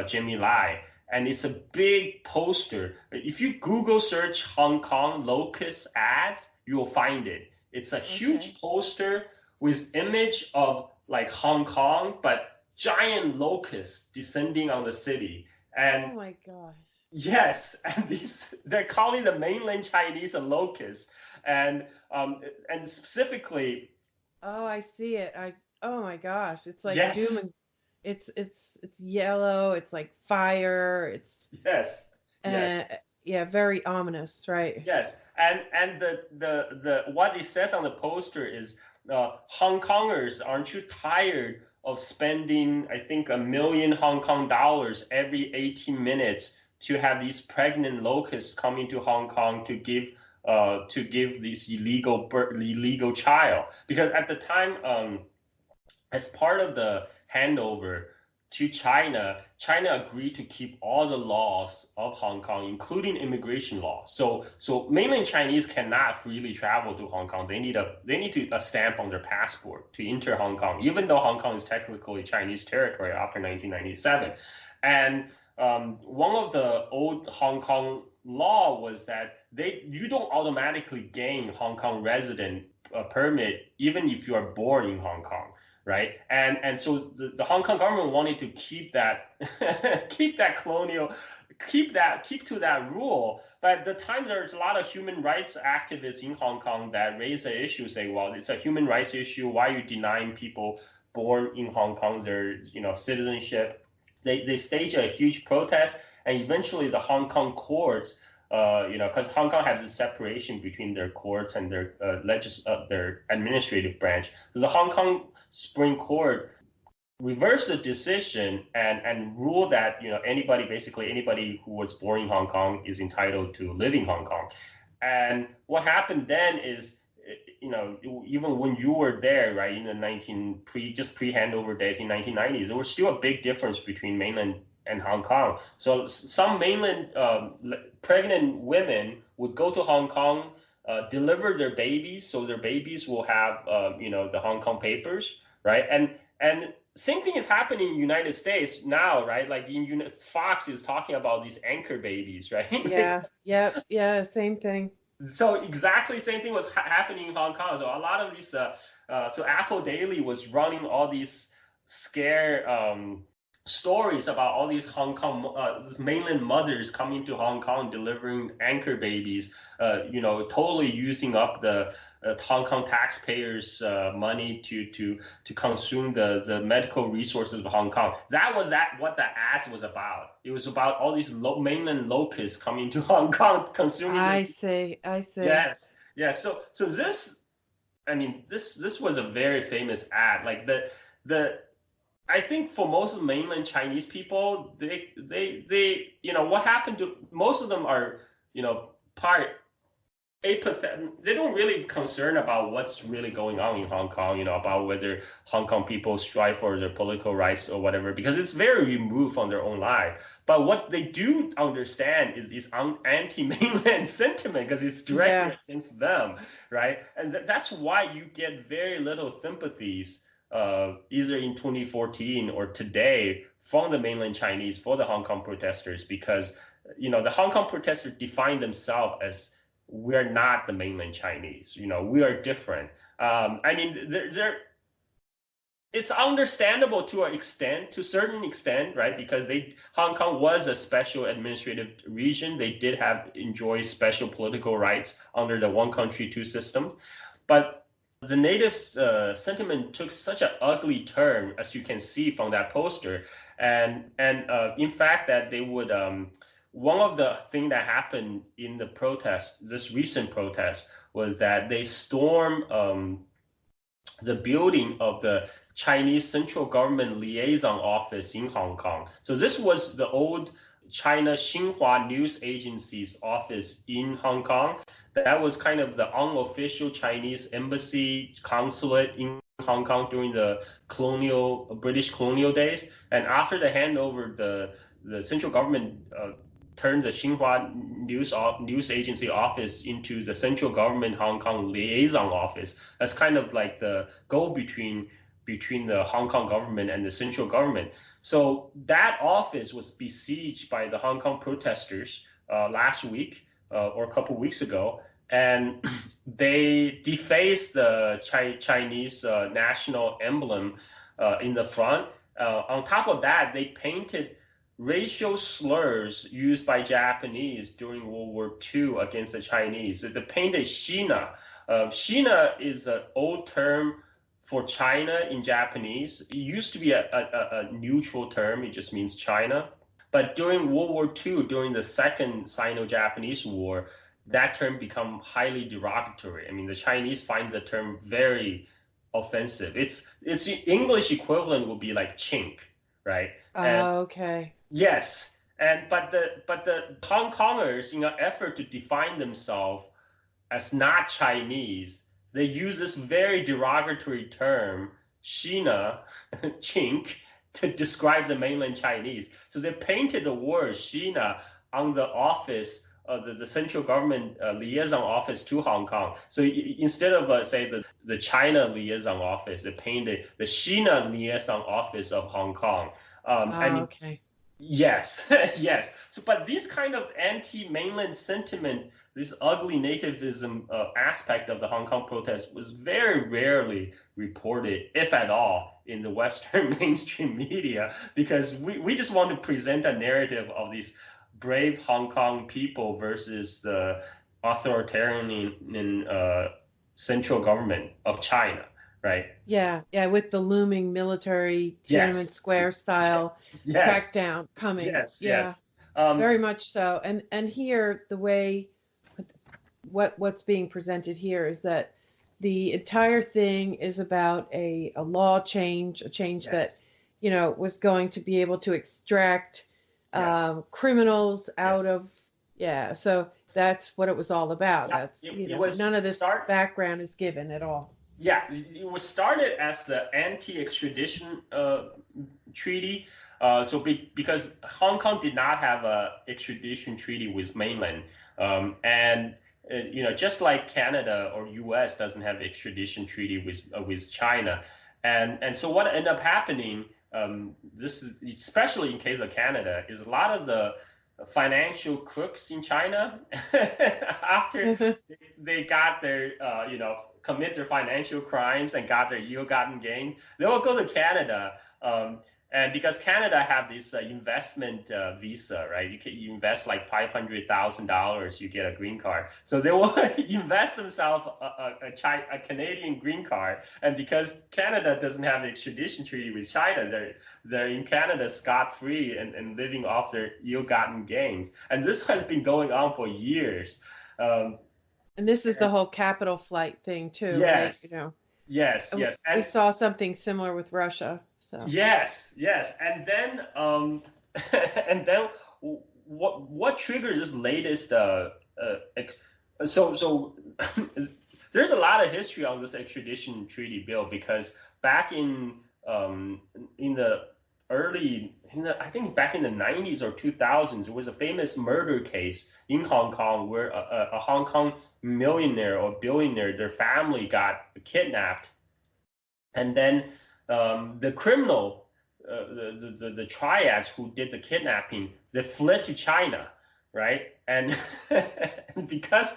Jimmy Lai, and it's a big poster. If you Google search Hong Kong locust ads, you will find it. It's a huge poster with image of like Hong Kong, but giant locusts descending on the city. And oh my gosh. yes, and they're calling the mainland Chinese a locust, and specifically, Oh, I see it. Oh my gosh. It's like doom yes, and it's yellow, it's like fire, it's yes, yes, uh yeah, very ominous, right? yes, and the what it says on the poster is, Hong Kongers, aren't you tired of spending, I think, 1 million Hong Kong dollars every 18 minutes to have these pregnant locusts coming to Hong Kong to give this illegal child? Because at the time, as part of the handover to China, China agreed to keep all the laws of Hong Kong, including immigration laws. So mainland Chinese cannot freely travel to Hong Kong. They need a stamp on their passport to enter Hong Kong, even though Hong Kong is technically Chinese territory after 1997. And one of the old Hong Kong law was that you don't automatically gain Hong Kong resident permit even if you are born in Hong Kong, right? And so the Hong Kong government wanted to keep that keep to that rule. But at the time, there's a lot of human rights activists in Hong Kong that raise the issue, say, well, it's a human rights issue. Why are you denying people born in Hong Kong their citizenship? They stage a huge protest, and eventually the Hong Kong courts, because Hong Kong has a separation between their courts and their administrative branch. So the Hong Kong Supreme Court reversed the decision and ruled that anybody who was born in Hong Kong is entitled to live in Hong Kong. And what happened then is, even when you were there, right, in the pre handover days in 1990s, there was still a big difference between mainland and Hong Kong. So some mainland pregnant women would go to Hong Kong, deliver their babies, so their babies will have the Hong Kong papers, right? And same thing is happening in the United States now, right? Like Fox is talking about these anchor babies, right? Yeah, yep, yeah, same thing. So exactly same thing was happening in Hong Kong. So a lot of these, so Apple Daily was running all these scare stories about all these these mainland mothers coming to Hong Kong delivering anchor babies, totally using up the Hong Kong taxpayers' money to consume the medical resources of Hong Kong. That was what the ads was about. It was about all these mainland locusts coming to Hong Kong consuming. I see. Yes, yes. So this, I mean, this was a very famous ad. Like the I think for most of the mainland Chinese people, what happened to most of them are, part apathetic. They don't really concern about what's really going on in Hong Kong, about whether Hong Kong people strive for their political rights or whatever, because it's very removed from their own life. But what they do understand is this anti-mainland sentiment, because it's directly against them, right? And that's why you get very little sympathies, either in 2014 or today, from the mainland Chinese for the Hong Kong protesters, because the Hong Kong protesters define themselves as, we're not the mainland Chinese. We are different. I mean, it's understandable to a certain extent, right? Because Hong Kong was a special administrative region. They did enjoy special political rights under the one country, two system. But the natives' sentiment took such an ugly turn, as you can see from that poster. And in fact, that they would, one of the things that happened in the protest, this recent protest, was that they stormed the building of the Chinese Central Government Liaison Office in Hong Kong. So this was the old China Xinhua News Agency's office in Hong Kong. That was kind of the unofficial Chinese embassy consulate in Hong Kong during the British colonial days. And after the handover, the central government turned the Xinhua news agency office into the central government Hong Kong liaison office. That's kind of like the go between the Hong Kong government and the central government. So that office was besieged by the Hong Kong protesters last week or a couple of weeks ago, and they defaced the Chinese national emblem in the front. On top of that, they painted racial slurs used by Japanese during World War II against the Chinese. The painted Xina. Xina is an old term for China in Japanese. It used to be a neutral term. It just means China. But during World War II, during the second Sino-Japanese War, that term became highly derogatory. I mean, the Chinese find the term very offensive. Its English equivalent would be like chink, right? And Okay. yes, and but the Hong Kongers, in an effort to define themselves as not Chinese, they use this very derogatory term, Xina, chink, to describe the mainland Chinese. So they painted the word Xina on the office of the central government liaison office to Hong Kong. So instead of say the China liaison office, they painted the Xina liaison office of Hong Kong. I mean, Okay. yes, yes. So, but this kind of anti-mainland sentiment, this ugly nativism aspect of the Hong Kong protest was very rarely reported, if at all, in the Western mainstream media, because we just want to present a narrative of these brave Hong Kong people versus the authoritarian central government of China, right? Yeah, yeah, with the looming military Tiananmen Yes, Square style yes, crackdown coming. yes, Yeah, yes. Um, very much so. And here the way what's being presented here is that the entire thing is about a law change, a change that, yes, was going to be able to extract yes, criminals out yes. of, yeah. So that's what it was all about. Yeah, That's, it was none of this start. background is given at all. Yeah, it was started as the anti-extradition treaty. Because Hong Kong did not have a extradition treaty with mainland, and just like Canada or U.S. doesn't have extradition treaty with China, and so what ended up happening, this is especially in case of Canada, is a lot of the financial crooks in China after they got their commit their financial crimes and got their ill-gotten gain, they will go to Canada. And because Canada have this investment visa, right? You invest like $500,000, you get a green card. So they will invest themselves a Canadian green card. And because Canada doesn't have an extradition treaty with China, they're in Canada scot-free and living off their ill-gotten gains. And this has been going on for years. Um, And this is the whole capital flight thing too, right? yes, yes, yes, We and saw something similar with Russia. So yes, yes, and then and then what triggered this latest so there's a lot of history on this extradition treaty bill because back in the I think back in the 90s or 2000s, there was a famous murder case in Hong Kong where a Hong Kong millionaire or billionaire, their family got kidnapped, and then the criminal, the triads who did the kidnapping, they fled to China, right? And because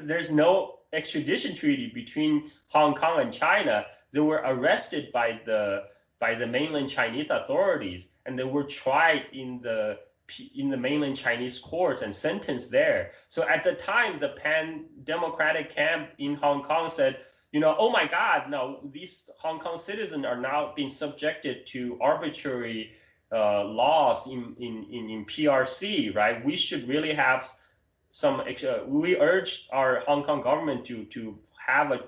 there's no extradition treaty between Hong Kong and China, they were arrested by the mainland Chinese authorities, and they were tried in the mainland Chinese courts and sentenced there. So at the time, the pan-democratic camp in Hong Kong said, oh my God, no, these Hong Kong citizens are now being subjected to arbitrary laws in PRC, right? We should really have we urge our Hong Kong government to have an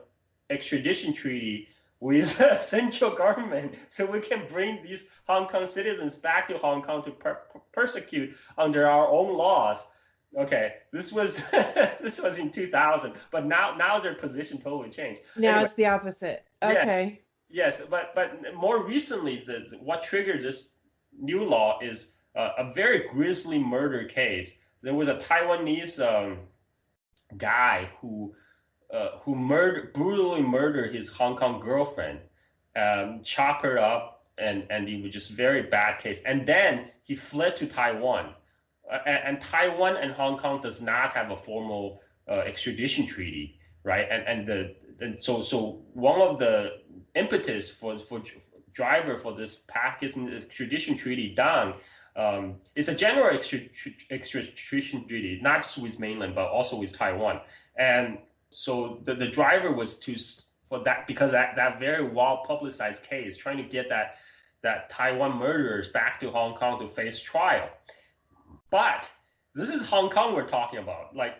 extradition treaty with the central government so we can bring these Hong Kong citizens back to Hong Kong to persecute under our own laws. Okay, this was this was in 2000, but now their position totally changed. now Anyway, it's the opposite. yes, Okay. yes, but more recently, what triggered this new law is a very grisly murder case. There was a Taiwanese guy who brutally murdered his Hong Kong girlfriend, chop her up, and it was just very bad case. And then he fled to Taiwan, and Taiwan and Hong Kong does not have a formal extradition treaty, right? And so one of the impetus for driver for this package extradition treaty done. It's a general extradition treaty, not just with mainland, but also with Taiwan. And so the driver was for that, because that very well publicized case, trying to get that Taiwan murderers back to Hong Kong to face trial. But this is Hong Kong we're talking about. Like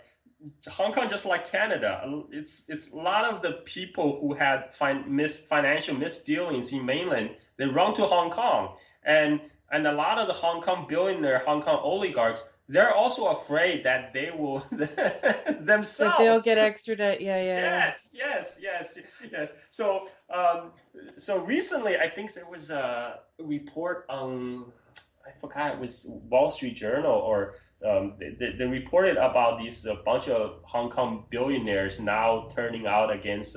Hong Kong, just like Canada, it's a lot of the people who had financial misdealings in mainland, they run to Hong Kong. And a lot of the Hong Kong billionaire, Hong Kong oligarchs, they're also afraid that they will themselves. That they'll get extradited. Yeah. Yes. So recently, I think there was a report on, I forgot, it was Wall Street Journal, or they reported about a bunch of Hong Kong billionaires now turning out against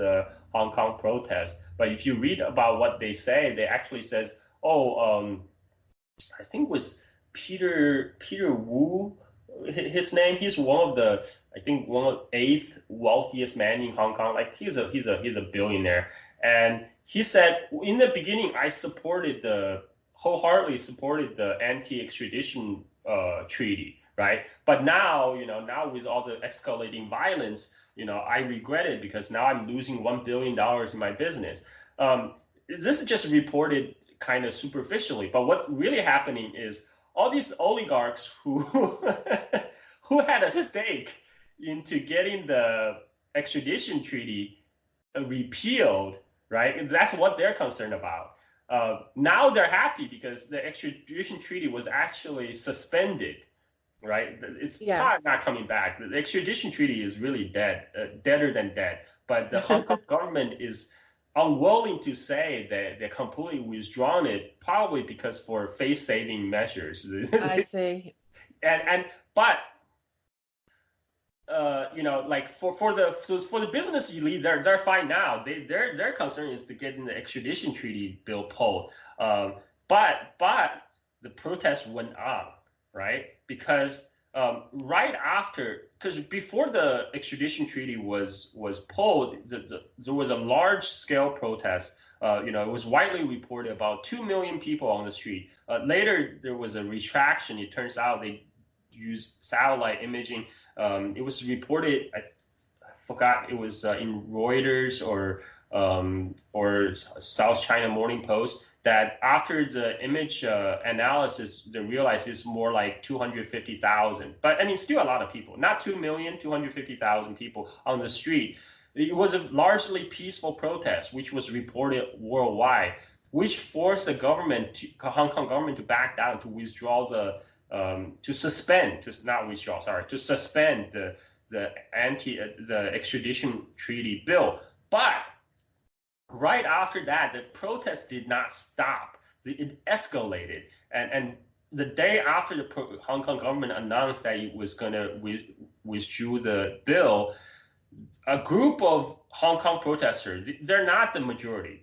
Hong Kong protests. But if you read about what they say, they actually says, I think it was Peter Wu, his name. He's one of the 8th wealthiest man in Hong Kong. Like he's a billionaire, and he said, in the beginning, I wholeheartedly supported the anti-extradition treaty, right? But now with all the escalating violence, I regret it, because now I'm losing $1 billion in my business. This is just reported kind of superficially, but what really happening is all these oligarchs who had a stake into getting the extradition treaty repealed, right? That's what they're concerned about. Now they're happy because the extradition treaty was actually suspended, right? It's not coming back. The extradition treaty is really dead, deader than dead. But the Hong Kong government is unwilling to say that they're completely withdrawn it, probably because for face-saving measures. I see. But like for the business elite, they're fine now. Their concern is to get in the extradition treaty bill pulled. But the protest went on, right? Because right after, because before the extradition treaty was pulled, there was a large scale protest. It was widely reported about 2 million people on the street. Later, there was a retraction. It turns out they used satellite imaging. It was reported, I forgot, it was in Reuters or South China Morning Post, that after the image analysis, they realized it's more like 250,000. But I mean, still a lot of people, not 2 million, 250,000 people on the street. It was a largely peaceful protest, which was reported worldwide, which forced the Hong Kong government to back down, to withdraw to suspend the extradition treaty bill. But right after that, the protest did not stop. It escalated. And the day after the Hong Kong government announced that it was going to withdraw the bill, a group of Hong Kong protesters, they're not the majority,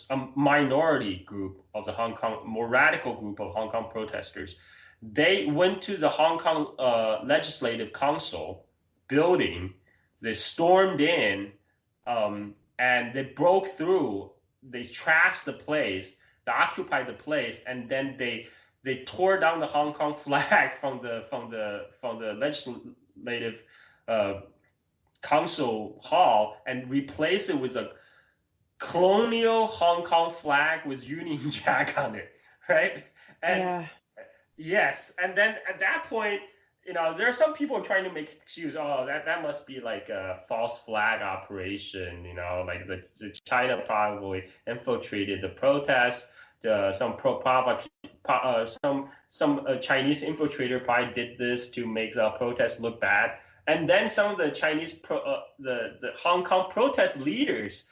a minority group of the Hong Kong, more radical group of Hong Kong protesters, they went to the Hong Kong Legislative Council building. They stormed in, and they broke through. They trashed the place. They occupied the place, and then they tore down the Hong Kong flag from the Legislative Council hall and replaced it with a colonial Hong Kong flag with Union Jack on it, right? And yes, and then at that point, there are some people trying to make excuse. Oh, that must be like a false flag operation. Like the China probably infiltrated the protests. Some Chinese infiltrator probably did this to make the protest look bad. And then some of the Chinese the Hong Kong protest leaders,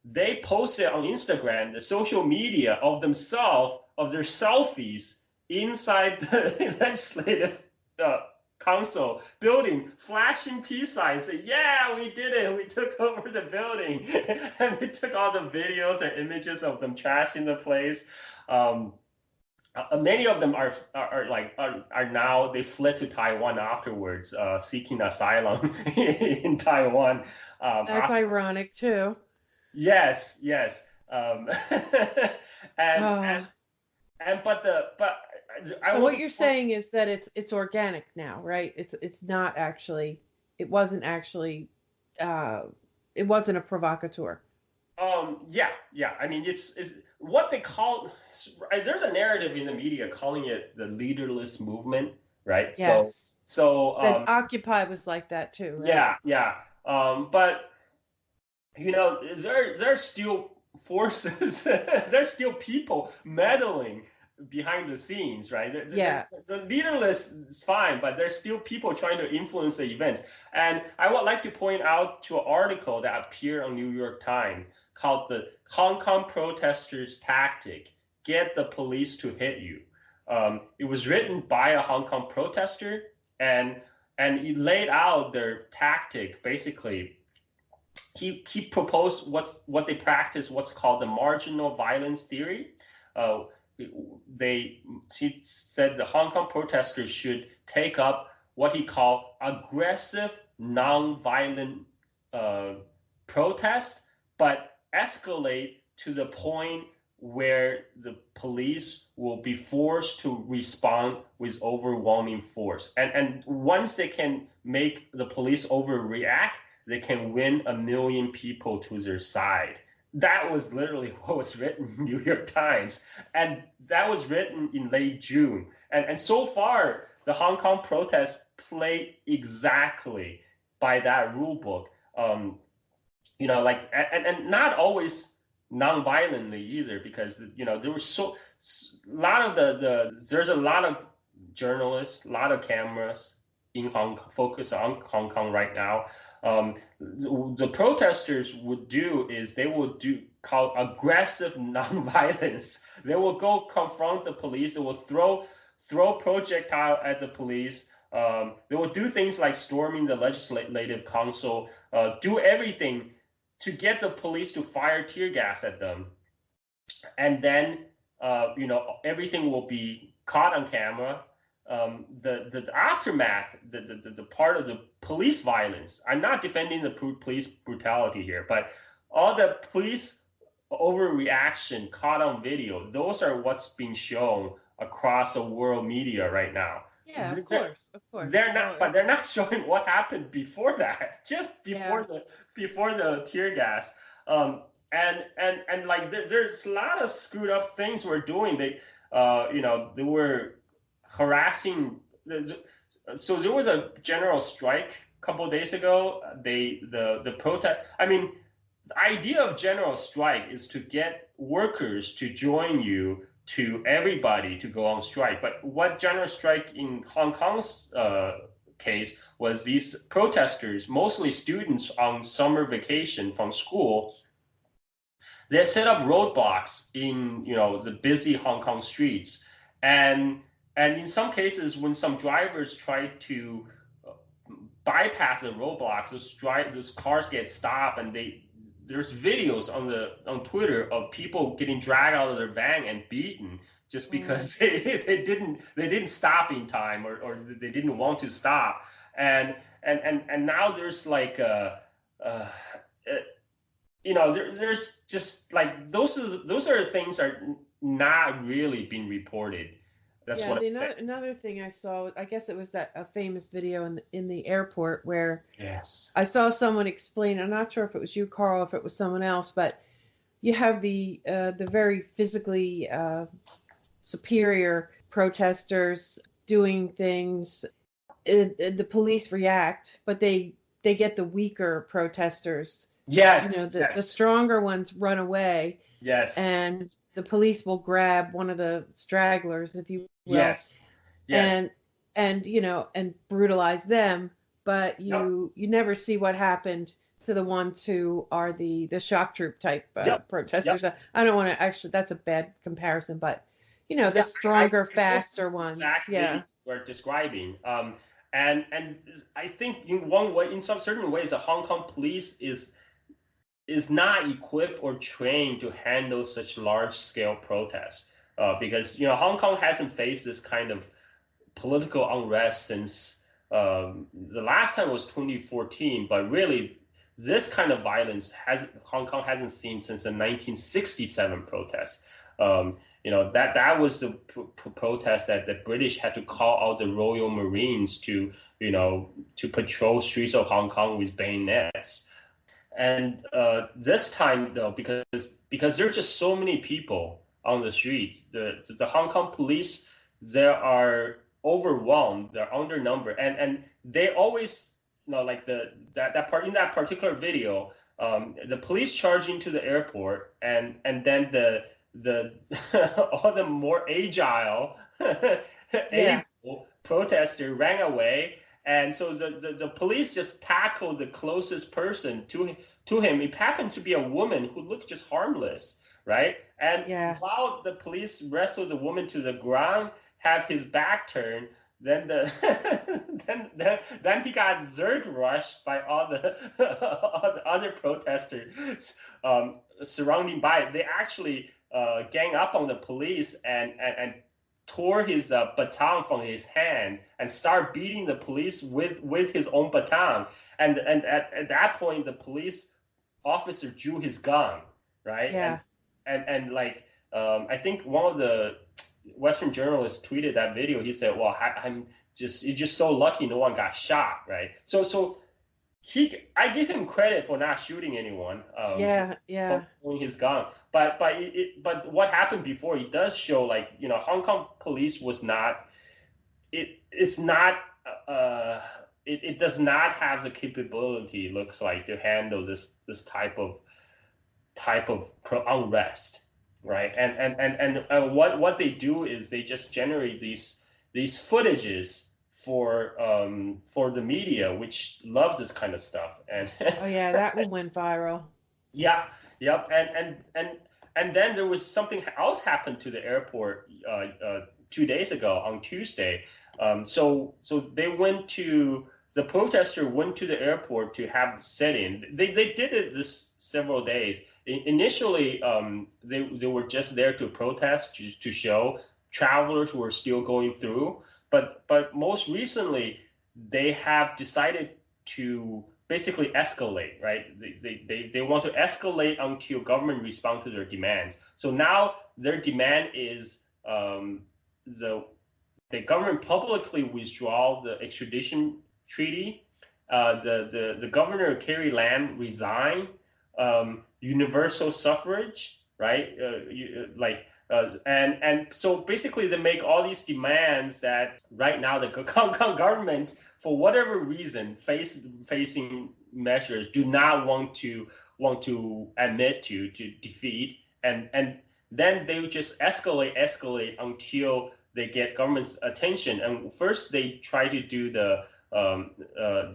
they posted on Instagram, the social media, of themselves, of their selfies inside the legislative council building, flashing peace signs, say, "Yeah, we did it. We took over the building," and we took all the videos and images of them trashing the place. Many of them are now they fled to Taiwan afterwards, seeking asylum in Taiwan. That's ironic too. Yes, yes. And Oh. and but I So want what to you're point. saying is that it's organic now, right? It's not actually, it wasn't actually, uh, it wasn't a provocateur. Yeah, yeah. I mean, it's what they call. There's a narrative in the media calling it the leaderless movement, right? So, Yes. so Then Occupy was like that too, right? yeah, yeah. But there's still forces, there's still people meddling behind the scenes, right? Yeah. The leaderless is fine, but there's still people trying to influence the events. And I would like to point out to an article that appeared on New York Times called "The Hong Kong Protesters' Tactic: Get the Police to Hit You." It was written by a Hong Kong protester, and it laid out their tactic. Basically, he proposed what they practice, what's called the marginal violence theory. Uh, they he said the Hong Kong protesters should take up what he called aggressive, non-violent uh, protest, but escalate to the point where the police will be forced to respond with overwhelming force. And once they can make the police overreact, they can win 1 million people to their side. That was literally what was written in New York Times. And that was written in late June. And so far, the Hong Kong protests play exactly by that rule book. And not always non-violently either, because there was a lot of there's a lot of journalists, a lot of cameras in Hong Kong, focus on Hong Kong right now. The protesters would do is they would do called aggressive non-violence. They will go confront the police. They will throw projectile at the police. They will do things like storming the legislative council, do everything to get the police to fire tear gas at them, and then everything will be caught on camera. The aftermath, the part of the police violence. I'm not defending the police brutality here, but all the police overreaction caught on video, those are what's being shown across the world media right now. Yeah, of They're, course, of course. they're Well, not, but they're not showing what happened before that, just yeah. before the tear gas. And like there's a lot of screwed up things we're doing. They were harassing. So there was a general strike a couple of days ago. The protest. I mean, the idea of general strike is to get workers to join you, to everybody to go on strike. But what general strike in Hong Kong's case was these protesters, mostly students on summer vacation from school, they set up roadblocks in the busy Hong Kong streets, and in some cases, when some drivers try to bypass the roadblocks, those cars get stopped, and there's videos on Twitter of people getting dragged out of their van and beaten just because they didn't stop in time, or they didn't want to stop, and now there's like there's just like those are things that are not really being reported. That's Yeah, what I'm saying. another thing I saw, I guess it was that a famous video in the airport where Yes. I saw someone explain. I'm not sure if it was you, Carl, if it was someone else, but you have the very physically superior protesters doing things. The police react, but they get the weaker protesters. Yes. The Yes. stronger ones run away, Yes. and the police will grab one of the stragglers, if you will, Yes. Yes. and and brutalize them. But Yep. you never see what happened to the ones who are the shock troop type Yep. Yep. protesters. I don't want to actually. That's a bad comparison, but the Yeah, stronger, I totally faster ones. exactly Yeah. we're describing. And I think in one way, in some certain ways, the Hong Kong police is not equipped or trained to handle such large scale protests. Because Hong Kong hasn't faced this kind of political unrest since the last time was 2014, but really this kind of violence has Hong Kong hasn't seen since the 1967 protest. That was the protest that the British had to call out the Royal Marines to patrol streets of Hong Kong with bayonets. And this time though, because there are just so many people on the streets, the Hong Kong police, they are overwhelmed, they're undernumbered, and they always like that part in that particular video, the police charge into the airport, and then the all the more agile Yeah. able protester ran away. And so the police just tackled the closest person to him. It happened to be a woman who looked just harmless, right? And Yeah. while the police wrestled the woman to the ground, have his back turned, then the then he got zerg rushed by all the other protesters surrounding by. They actually gang up on the police and tore his baton from his hand and start beating the police with his own baton. And at that point, the police officer drew his gun, right? Yeah. And like I think one of the Western journalists tweeted that video. He said, "Well, you're just so lucky no one got shot, right?" So I give him credit for not shooting anyone, Yeah. Yeah. pulling his gun. But what happened before, it does show, like, Hong Kong police was not. It's not. Uh, it does not have the capability, it looks like, to handle this type of unrest, right? And what they do is they just generate these footages for the media, which loves this kind of stuff. And Oh yeah, that one went viral. yeah, yep. And then there was something else happened to the airport 2 days ago on Tuesday. So the protester went to the airport to have sit-in. They did it this several days. Initially, they were just there to protest, to show travelers were still going through. But most recently, they have decided to basically escalate, right? They want to escalate until government respond to their demands. So now their demand is the government publicly withdraw the extradition treaty. The governor Carrie Lam resign. Universal suffrage, right? And so basically they make all these demands that right now the Hong Kong government, for whatever reason, facing measures, do not want to admit to defeat, and then they would just escalate until they get government's attention. And first they try to do the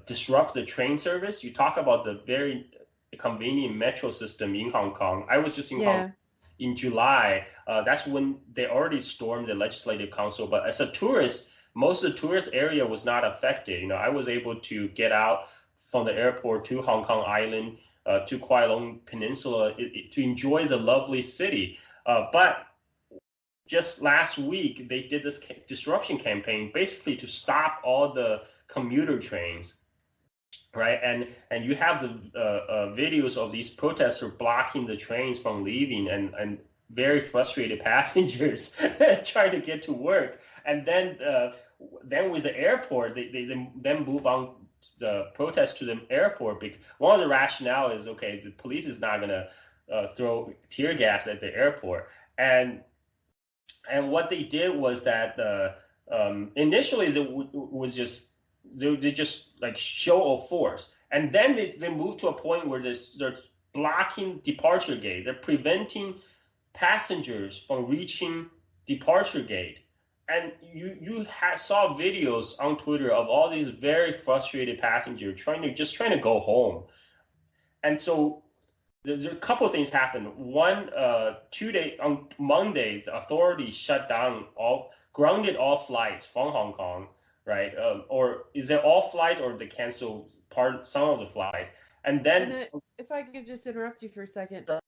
disrupt the train service. You talk about the very convenient metro system in Hong Kong. I was just in Hong Kong in July. That's when they already stormed the Legislative Council. But as a tourist, most of the tourist area was not affected. I was able to get out from the airport to Hong Kong Island, to Kuala Lumpur Peninsula, to enjoy the lovely city. But just last week, they did this disruption campaign basically to stop all the commuter trains, right? And you have the videos of these protesters blocking the trains from leaving, and very frustrated passengers trying to get to work. And then with the airport, they then move on the protest to the airport. Because one of the rationale is, okay, the police is not going to throw tear gas at the airport. And what they did was that initially it was just they just like show of force, and then they moved to a point where they're blocking departure gate. They're preventing passengers from reaching departure gate. And you saw videos on Twitter of all these very frustrated passengers trying to go home. And so there's a couple of things happened. One, 2 day on Monday, the authorities shut down grounded all flights from Hong Kong, right? Or is it all flights, or they cancel some of the flights? And then, if I could just interrupt you for a second, sure,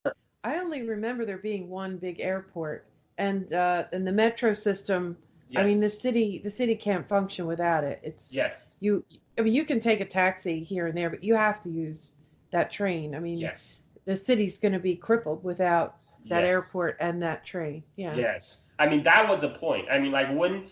I only remember there being one big airport, and the metro system. I mean, yes, the city can't function without it. It's yes, you. I mean, you can take a taxi here and there, but you have to use that train. I mean, yes, the city's going to be crippled without that yes. airport and that train. Yeah. Yes, I mean that was the point. I mean, like when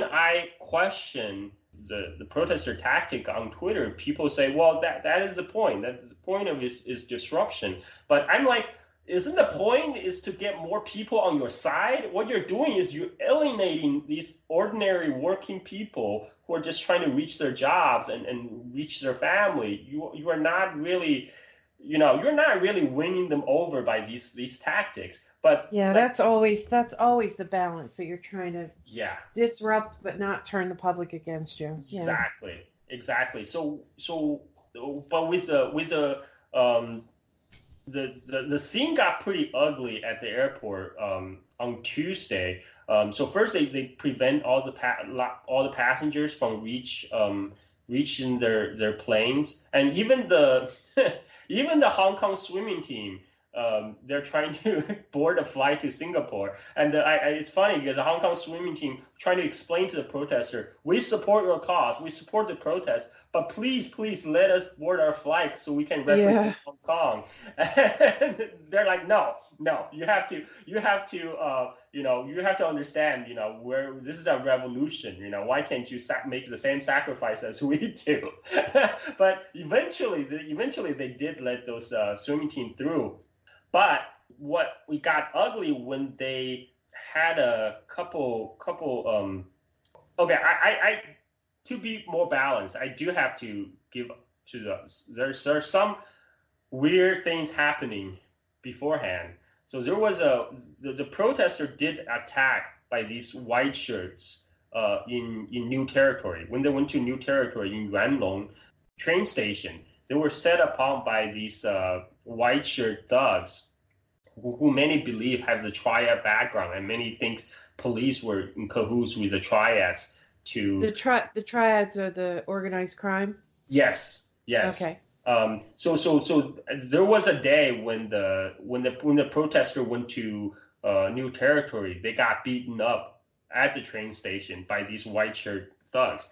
I question the protester tactic on Twitter, people say, "Well, that is the point. That is the point of is disruption." But I'm like, isn't the point is to get more people on your side? What you're doing is you're alienating these ordinary working people who are just trying to reach their jobs and reach their family. You are not really, you're not really winning them over by these tactics. But Yeah, like, that's always the balance that you're trying to yeah, disrupt but not turn the public against you. Yeah. exactly, exactly. But um, the scene got pretty ugly at the airport on Tuesday. So first they prevent all the passengers from reaching their planes, and even the even the Hong Kong swimming team. They're trying to board a flight to Singapore, and it's funny because the Hong Kong swimming team trying to explain to the protester, "We support your cause, we support the protest, but please let us board our flight so we can represent Yeah. Hong Kong." And they're like, no, you have to understand, where this is a revolution. Why can't you make the same sacrifice as we do? But eventually they did let those swimming team through. But what we got ugly when they had a couple okay, I to be more balanced, I do have to give to there's some weird things happening beforehand. So there was the protester did attack by these white shirts in New Territory. When they went to New Territory in Yuanlong train station, they were set upon by these white shirt thugs who many believe have the triad background, and many think police were in cahoots with the triads to. The triads are the organized crime. Yes, yes. Okay. So there was a day when the protester went to New Territory, they got beaten up at the train station by these white shirt thugs,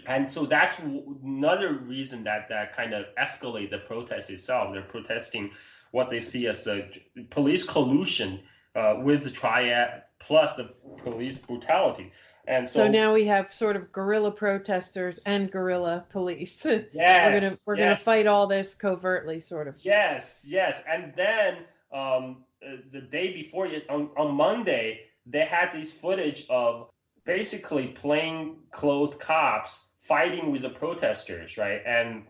and so that's another reason that kind of escalate the protest itself. They're protesting what they see as a police collusion with the triad plus the police brutality. And So so now we have sort of guerrilla protesters and guerrilla police. yes, We're gonna yes, fight all this covertly, sort of. yes. And then the day before, on Monday, they had this footage of basically plainclothes cops fighting with the protesters, right? And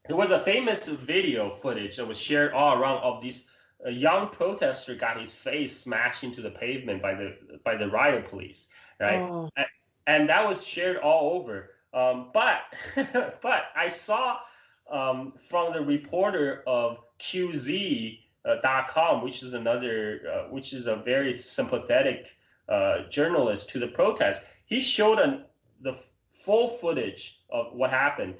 there was a famous video footage that was shared all around of this a young protester got his face smashed into the pavement by the riot police, right? Oh, And that was shared all over. But but I saw from the reporter of QZ.com, which is a very sympathetic journalist to the protest. He showed the full footage of what happened.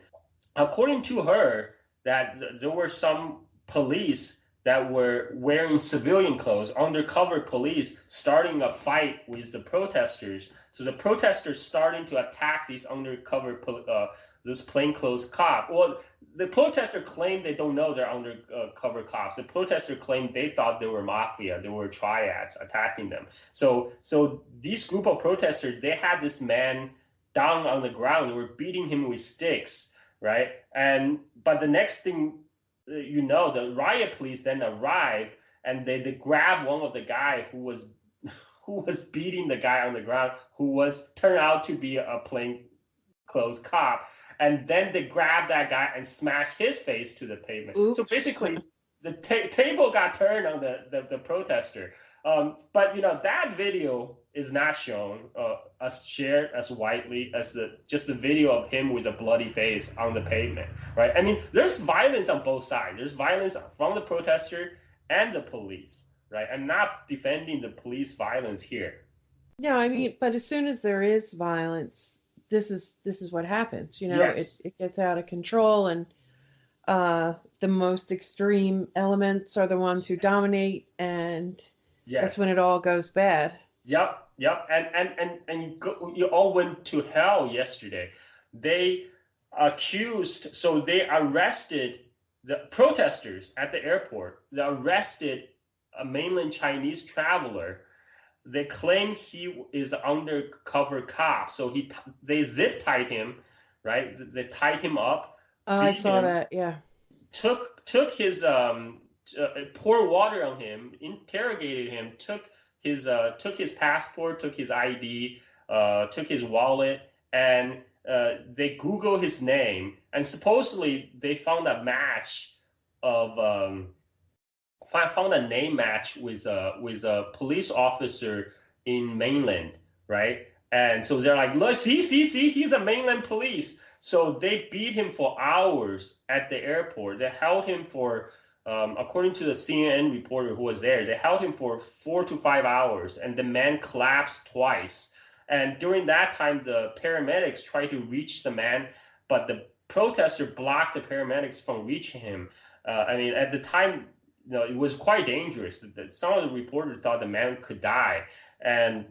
According to her, that there were some police that were wearing civilian clothes, undercover police, starting a fight with the protesters. So the protesters starting to attack these undercover, those plainclothes cops. Well, the protester claimed they don't know they're undercover cops. The protester claimed they thought they were mafia, they were triads attacking them. So these group of protesters, they had this man down on the ground. They were beating him with sticks, right? But the next thing the riot police then arrive, and they grab one of the guy who was beating the guy on the ground, who was turned out to be a plainclothes cop, and then they grab that guy and smash his face to the pavement. So oops. basically, the table got turned on the protester. But that video is not shown, as shared as widely as just the video of him with a bloody face on the pavement, right? I mean, there's violence on both sides. There's violence from the protester and the police, right? I'm not defending the police violence here. No, I mean, but as soon as there is violence, this is what happens. Yes. It gets out of control, and the most extreme elements are the ones who Yes. dominate, and that's when Yes. it all goes bad. Yep. Yep. And you all went to hell yesterday. They so they arrested the protesters at the airport. They arrested a mainland Chinese traveler. They claim he is undercover cop. So they zip tied him, right? They tied him up, I beat saw him, that. Yeah. took his poured water on him, interrogated him, took his passport, took his ID, took his wallet, and they Google his name, and supposedly they found a match of found a name match with a police officer in Mainland, right? And so they're like, look, see, he's a Mainland police. So they beat him for hours at the airport. They held him for, according to the CNN reporter who was there, they held him for 4 to 5 hours, and the man collapsed twice. And during that time, the paramedics tried to reach the man, but the protester blocked the paramedics from reaching him. I mean, at the time, it was quite dangerous. Some of the reporters thought the man could die, and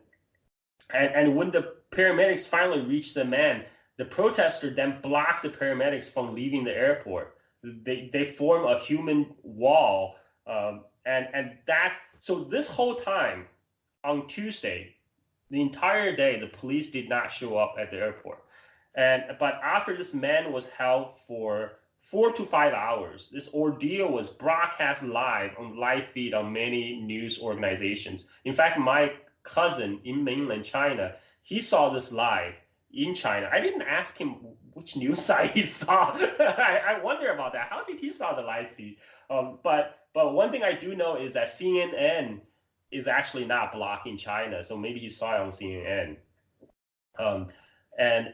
when the paramedics finally reached the man, the protester then blocks the paramedics from leaving the airport. They form a human wall, and that. So this whole time on Tuesday, the entire day, the police did not show up at the airport. But after this man was held for 4 to 5 hours, this ordeal was broadcast live on live feed on many news organizations. In fact, my cousin in mainland China, he saw this live in China. I didn't ask him which news site he saw. I wonder about that. How did he saw the live feed? But one thing I do know is that CNN is actually not blocking China, so maybe he saw it on CNN. Um, and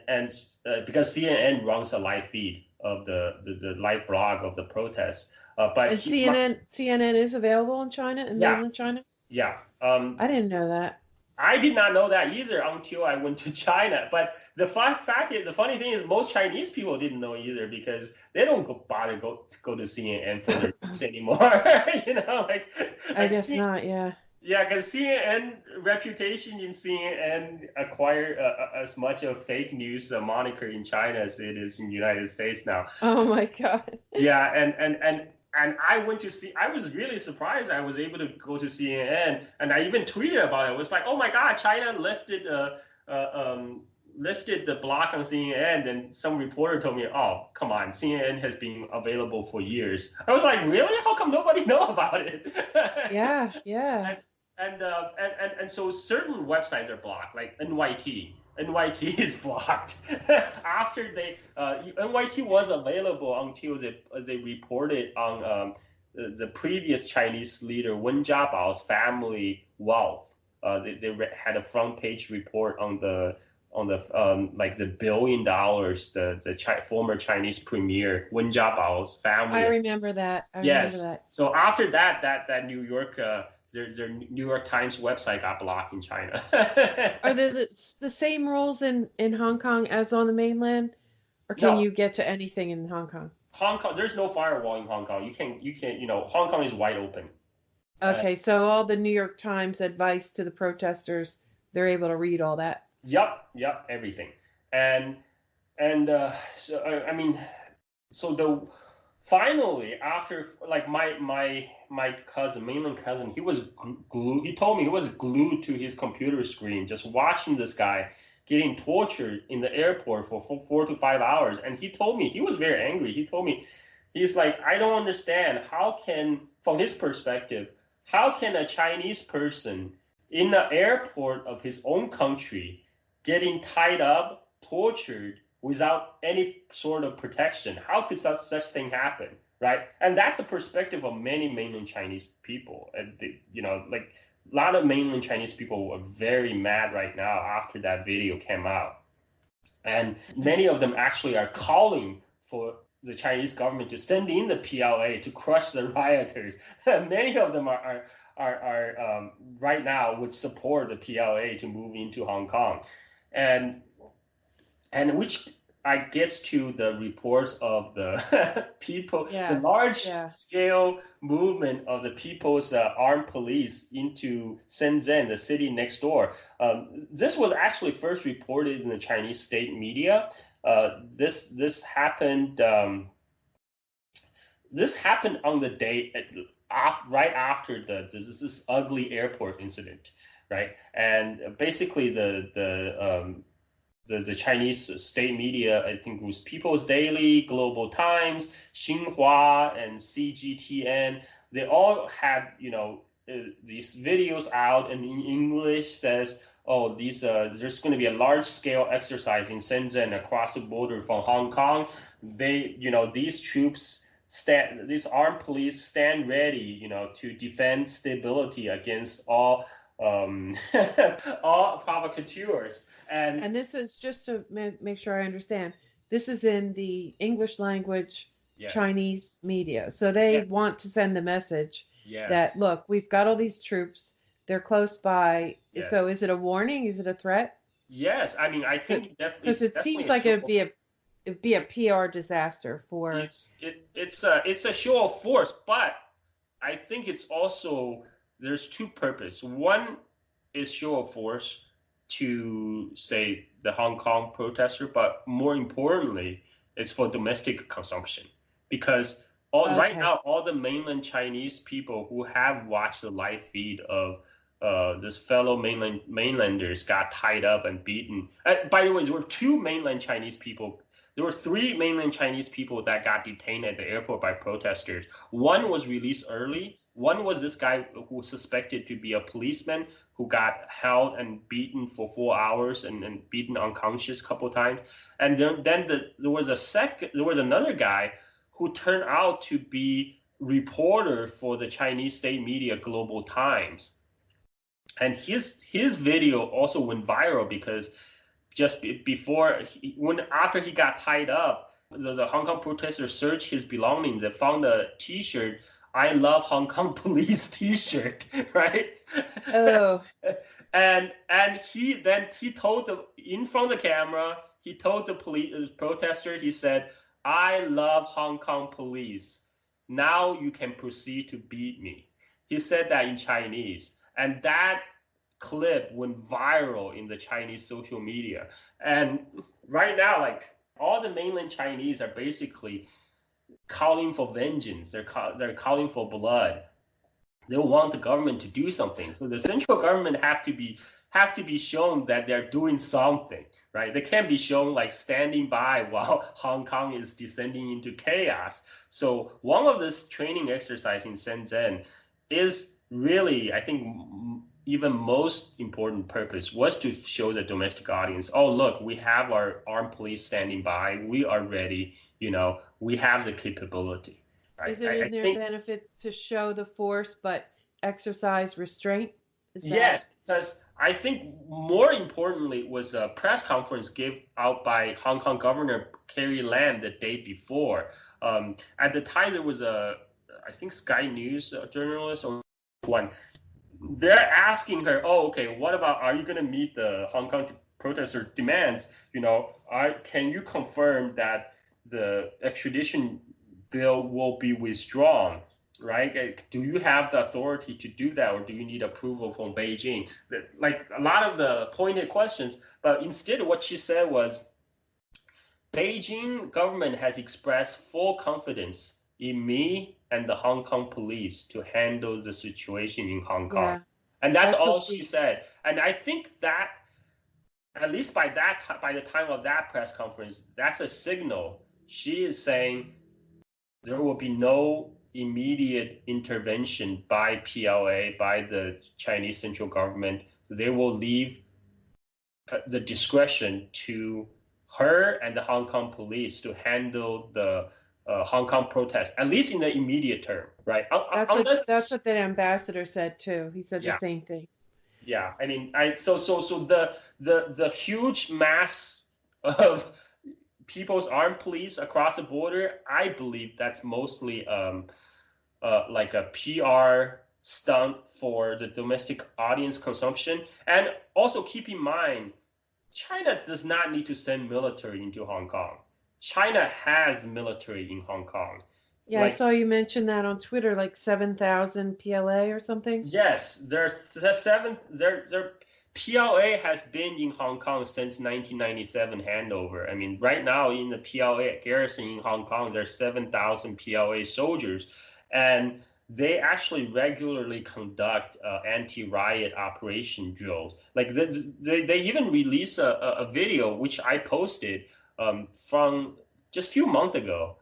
Because CNN runs a live feed of the live blog of the protest. And CNN is available in China, in Yeah, mainland China. yeah. I didn't know that. I did not know that either until I went to China. But the fact is, the funny thing is, most Chinese people didn't know either because they don't bother go to CNN for their news anymore. Like I guess C- not. Yeah. yeah, because CNN reputation in CNN acquired as much of fake news moniker in China as it is in the United States now. Oh my God. Yeah, and I went to see. I was really surprised I was able to go to CNN, and I even tweeted about it. It was like, oh my God, China lifted the block on CNN. And some reporter told me, oh, come on, CNN has been available for years. I was like, really? How come nobody know about it? Yeah. Yeah. And so certain websites are blocked, like NYT. NYT is blocked after NYT was available until they reported on the previous Chinese leader Wen Jiabao's family wealth. They had a front page report on the like the $1 billion the former Chinese premier Wen Jiabao's family. I remember that. Yes. So after that New York. Their New York Times website got blocked in China. Are there the same rules in Hong Kong as on the mainland, or can No, you get to anything in Hong Kong? Hong Kong. There's no firewall in Hong Kong. You can. Hong Kong is wide open. Okay, so all the New York Times advice to the protesters, they're able to read all that. Yep, everything. So I mean, so the finally after like my cousin, mainland cousin, he was glued. He told me he was glued to his computer screen, just watching this guy getting tortured in the airport for 4 to 5 hours. And he told me he was very angry. He told me he's like, I don't understand how can, from his perspective, how can a Chinese person in the airport of his own country getting tied up, tortured without any sort of protection? How could such thing happen? Right. And that's a perspective of many mainland Chinese people. And like a lot of mainland Chinese people were very mad right now after that video came out. And many of them actually are calling for the Chinese government to send in the PLA to crush the rioters. Many of them are right now would support the PLA to move into Hong Kong, and which I gets to the reports of the people, the large scale movement of the people's armed police into Shenzhen, the city next door. This was actually first reported in the Chinese state media. This happened. This happened on the day right after this ugly airport incident, right? And basically the Chinese state media, I think it was People's Daily, Global Times, Xinhua, and CGTN. They all had, these videos out, and in English says, oh, there's going to be a large-scale exercise in Shenzhen across the border from Hong Kong. These troops these armed police stand ready, to defend stability against all all provocateurs. And this is just to make sure I understand. This is in the English language Chinese media. So they want to send the message that, look, we've got all these troops. They're close by. Yes. So is it a warning? Is it a threat? Yes. I mean, I think because it seems like it'd be a PR disaster for. It's a show of force, but I think it's also there's two purposes. One is show of force to say the Hong Kong protester, but more importantly, it's for domestic consumption because right now all the mainland Chinese people who have watched the live feed of this fellow mainlanders got tied up and beaten. By the way, there were two mainland Chinese people. There were three mainland Chinese people that got detained at the airport by protesters. One was released early. One was this guy who was suspected to be a policeman who got held and beaten for 4 hours and beaten unconscious a couple of times. And then there was another guy who turned out to be reporter for the Chinese state media Global Times. And his video also went viral because just after he got tied up, the Hong Kong protesters searched his belongings. They found a T-shirt, "I love Hong Kong police" T-shirt, right? Oh. and he told in front of the camera, he told the police protester, he said, "I love Hong Kong police. Now you can proceed to beat me." He said that in Chinese, and that clip went viral in the Chinese social media. And right now, like all the mainland Chinese are basically calling for vengeance. They're calling for blood. They want the government to do something. So the central government have to be shown that they're doing something, right? They can't be shown like standing by while Hong Kong is descending into chaos. So one of this training exercise in Shenzhen is really, I think, even most important purpose was to show the domestic audience, oh, look, we have our armed police standing by. We are ready. We have the capability. Right? Is it in their benefit to show the force, but exercise restraint? Yes, because I think more importantly was a press conference given out by Hong Kong Governor Carrie Lam the day before. At the time, there was I think Sky News journalist or one. They're asking her, oh, okay, what about, are you going to meet the Hong Kong protester demands? Can you confirm that the extradition bill will be withdrawn, right? Do you have the authority to do that, or do you need approval from Beijing? Like a lot of the pointed questions, but instead what she said was, Beijing government has expressed full confidence in me and the Hong Kong police to handle the situation in Hong Kong. Yeah, and that's all she said. And I think that, at least by the time of that press conference, that's a signal. She is saying there will be no immediate intervention by PLA, by the Chinese central government. They will leave the discretion to her and the Hong Kong police to handle the Hong Kong protests, at least in the immediate term, right? That's what the ambassador said too. He said the same thing. Yeah, I mean, so the huge mass of people's armed police across the border, I believe that's mostly like a PR stunt for the domestic audience consumption. And also keep in mind, China does not need to send military into Hong Kong. China has military in Hong Kong. Yeah, I saw you mention that on Twitter, like 7,000 PLA or something. Yes, there's PLA has been in Hong Kong since 1997 handover. I mean, right now in the PLA garrison in Hong Kong, there's 7,000 PLA soldiers, and they actually regularly conduct anti-riot operation drills. Like they even released a video which I posted from just a few months ago.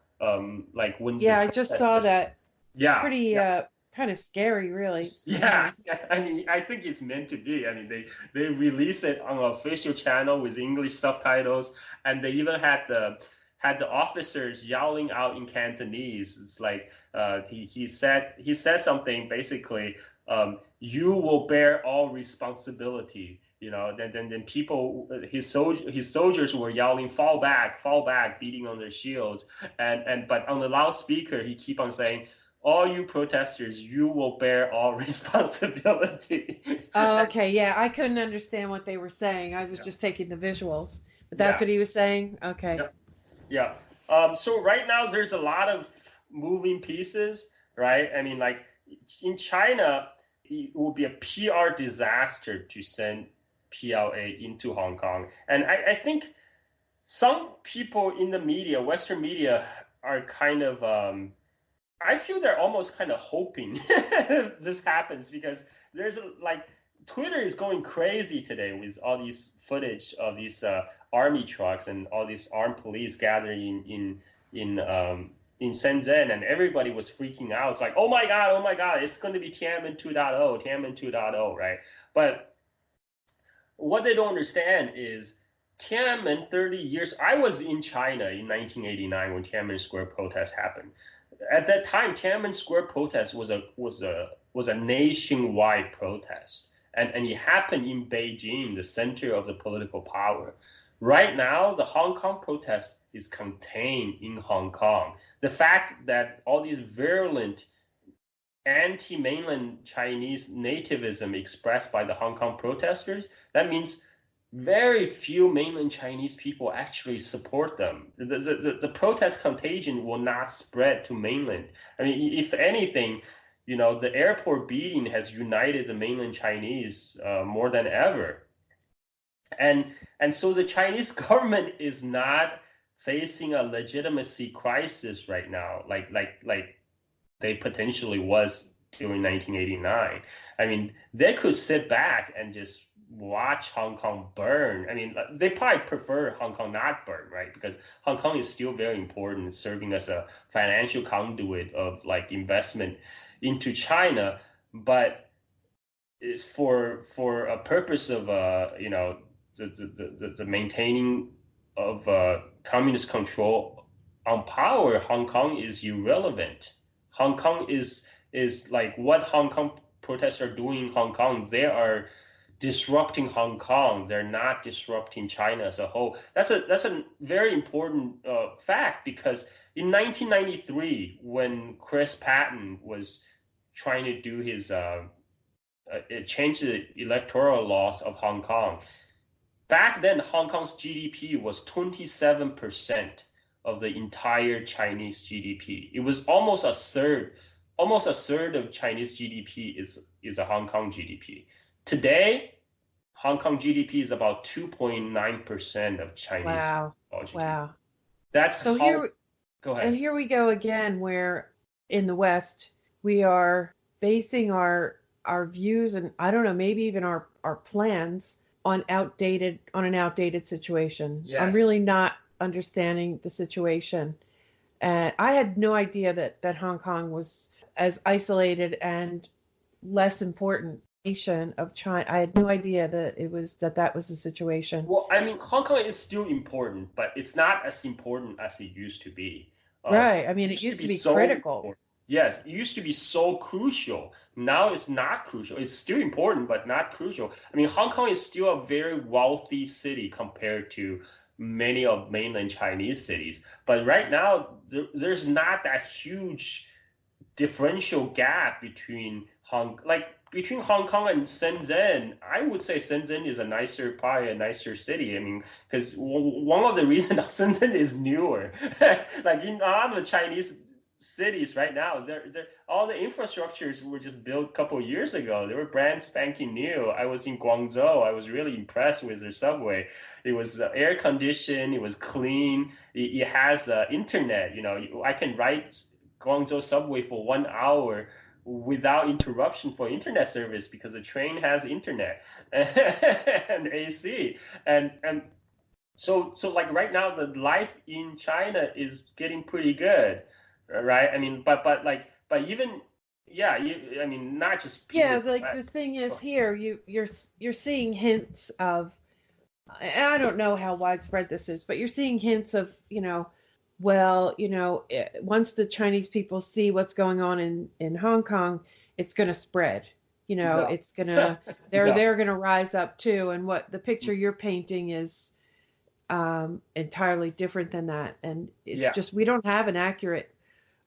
Like when I just saw that. Yeah, pretty kind of scary, really. Yeah, I mean, I think it's meant to be. I mean, they release it on an official channel with English subtitles, and they even had the officers yelling out in Cantonese. It's like he said something basically, you will bear all responsibility. You know, then people, his soldiers were yelling, fall back, beating on their shields, and but on the loudspeaker he keep on saying, all you protesters, you will bear all responsibility. Oh, okay. Yeah, I couldn't understand what they were saying. I was just taking the visuals. But that's what he was saying? Okay. Yeah. So right now there's a lot of moving pieces, right? I mean, like in China, it would be a PR disaster to send PLA into Hong Kong. And I think some people in the media, Western media, are kind of I feel they're almost kind of hoping this happens, because there's like Twitter is going crazy today with all these footage of these army trucks and all these armed police gathering in Shenzhen, and everybody was freaking out. It's like, oh my god, it's going to be Tiananmen 2.0, right? But what they don't understand is Tiananmen 30 years. I was in China in 1989 when Tiananmen Square protests happened. At that time, Tiananmen Square protest was a nationwide protest, and it happened in Beijing, the center of the political power. Right now, the Hong Kong protest is contained in Hong Kong. The fact that all these virulent anti-mainland Chinese nativism expressed by the Hong Kong protesters, that means very few mainland Chinese people actually support them. The protest contagion will not spread to mainland. I mean, if anything, you know, the airport beating has united the mainland Chinese more than ever. And so the Chinese government is not facing a legitimacy crisis right now, like they potentially was during 1989. I mean, they could sit back and just watch Hong Kong burn. I mean, they probably prefer Hong Kong not burn, right? Because Hong Kong is still very important, serving as a financial conduit of like investment into China. But for a purpose of you know, the maintaining of communist control on power, Hong Kong is irrelevant. Hong Kong is like what Hong Kong protests are doing in Hong Kong. They are disrupting Hong Kong. They're not disrupting China as a whole. That's a very important fact, because in 1993, when Chris Patton was trying to do his change the electoral laws of Hong Kong, back then Hong Kong's GDP was 27% of the entire Chinese GDP. It was almost a third of Chinese GDP is a Hong Kong GDP. Today, Hong Kong GDP is about 2.9% of Chinese GDP. Wow. That's so how. Here, go ahead. And here we go again, where in the West we are basing our views, and I don't know, maybe even our plans on an outdated situation. Yes. I'm really not understanding the situation. And I had no idea that Hong Kong was as isolated and less important nation of China. I had no idea that it was that was the situation. Well, I mean, Hong Kong is still important, but it's not as important as it used to be. Right. I mean, it Used to used be to be so critical. important. Yes, it used to be so crucial. Now it's not crucial. It's still important, but not crucial. I mean, Hong Kong is still a very wealthy city compared to many of mainland Chinese cities. But right now, there's not that huge differential gap between between Hong Kong and Shenzhen. I would say Shenzhen is a nicer, probably a nicer city. I mean, because one of the reasons Shenzhen is newer, like in a lot of the Chinese cities right now, they're all the infrastructures were just built a couple of years ago. They were brand spanking new. I was in Guangzhou. I was really impressed with their subway. It was air conditioned. It was clean. It has internet. You know, I can write Guangzhou subway for 1 hour without interruption for internet service because the train has internet and AC and so like right now the life in China is getting pretty good, right? I mean, but even yeah, I mean not just people Yeah, in the like the West. thing is here, you're seeing hints of, and I don't know how widespread this is, but you're seeing hints of, well, once the Chinese people see what's going on in Hong Kong, it's going to spread. No, It's gonna no, they're gonna rise up too. And what the picture you're painting is entirely different than that. And it's yeah, just we don't have an accurate.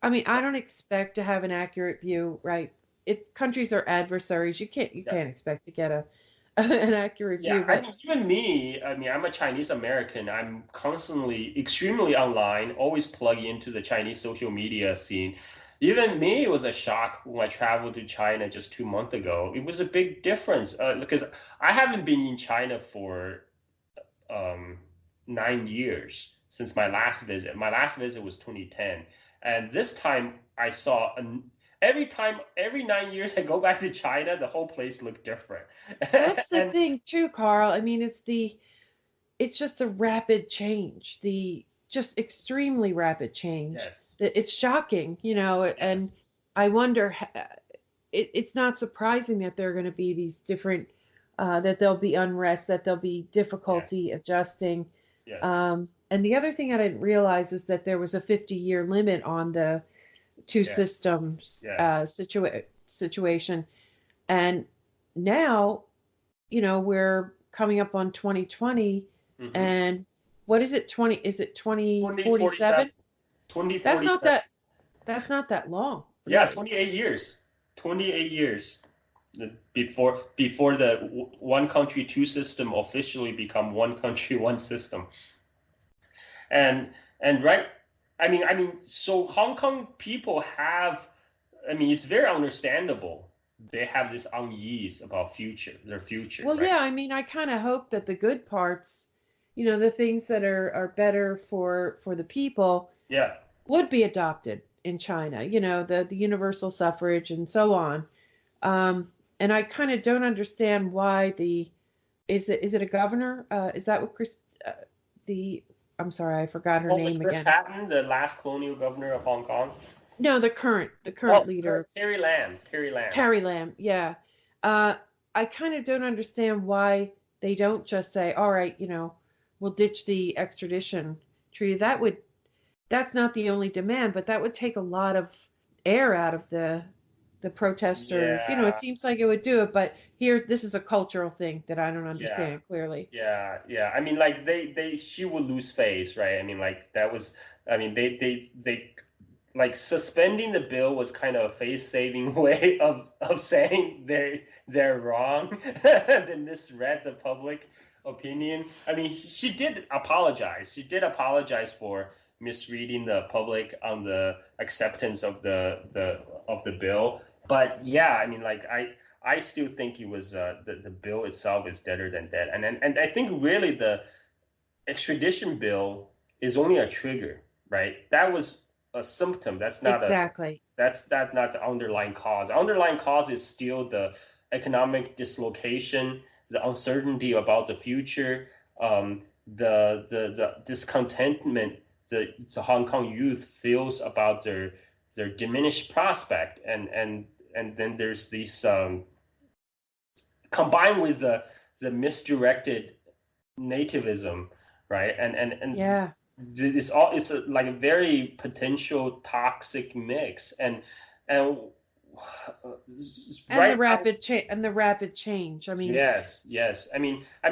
I mean, I don't expect to have an accurate view, right? If countries are adversaries, you yeah. can't expect to get a an accurate Yeah, view. I But mean, even me, I mean, I'm a Chinese American. I'm constantly extremely online, always plug into the Chinese social media scene. Even me, it was a shock when I traveled to China just 2 months ago. It was a big difference because I haven't been in China for um, 9 years since my last visit. My last visit was 2010, and this time I saw every time, every 9 years I go back to China, the whole place looked different. that's the And thing too, Carl. I mean, it's just a rapid change, the just extremely rapid change. yes, It's shocking, and yes, I wonder. It's not surprising that there are going to be these different, that there'll be unrest, that there'll be yes, difficulty adjusting. yes, And the other thing I didn't realize is that there was a 50-year limit on the two yes, systems yes. situation. And now, we're coming up on 2020, Mm-hmm. and what is it, 20, is it 2047, 2047? That's not 2047. that, that's not that long, Yeah, really. 28 years. 28 years before the one country two system officially become one country one system. And right, so Hong Kong people have, I mean, it's very understandable. They have this unease about their future, Well, right? yeah, I mean, I kind of hope that the good parts, the things that are better for the people Yeah, would be adopted in China, the universal suffrage and so on. And I kind of don't understand why is it a governor? Is that what the, I'm sorry, I forgot her oh, the name Chris again. Patton, the last colonial governor of Hong Kong. No, the current Oh, leader, Carrie Lam, Carrie Lam. Carrie Lam. Yeah. Uh, I kind of don't understand why they don't just say, all right, we'll ditch the extradition treaty. That's not the only demand, but that would take a lot of air out of the protesters. It Yeah, seems like it would do it, but here, this is a cultural thing that I don't yeah. understand clearly. Yeah, yeah. I mean, like she would lose face, right? I mean, like that was, I mean, they like suspending the bill was kind of a face-saving way of saying they're wrong. They misread the public opinion. I mean, she did apologize. She did apologize for misreading the public on the acceptance of the bill. But yeah, I mean, like I still think it was the bill itself is deader than dead, and I think really the extradition bill is only a trigger, right? That was a symptom. Exactly. That's not the underlying cause. The underlying cause is still the economic dislocation, the uncertainty about the future, the discontentment the Hong Kong youth feels about their diminished prospect, and then there's these combined with the misdirected nativism, right? And Yeah. it's like a very potential toxic mix, and And the right now, rapid change. I mean, yes.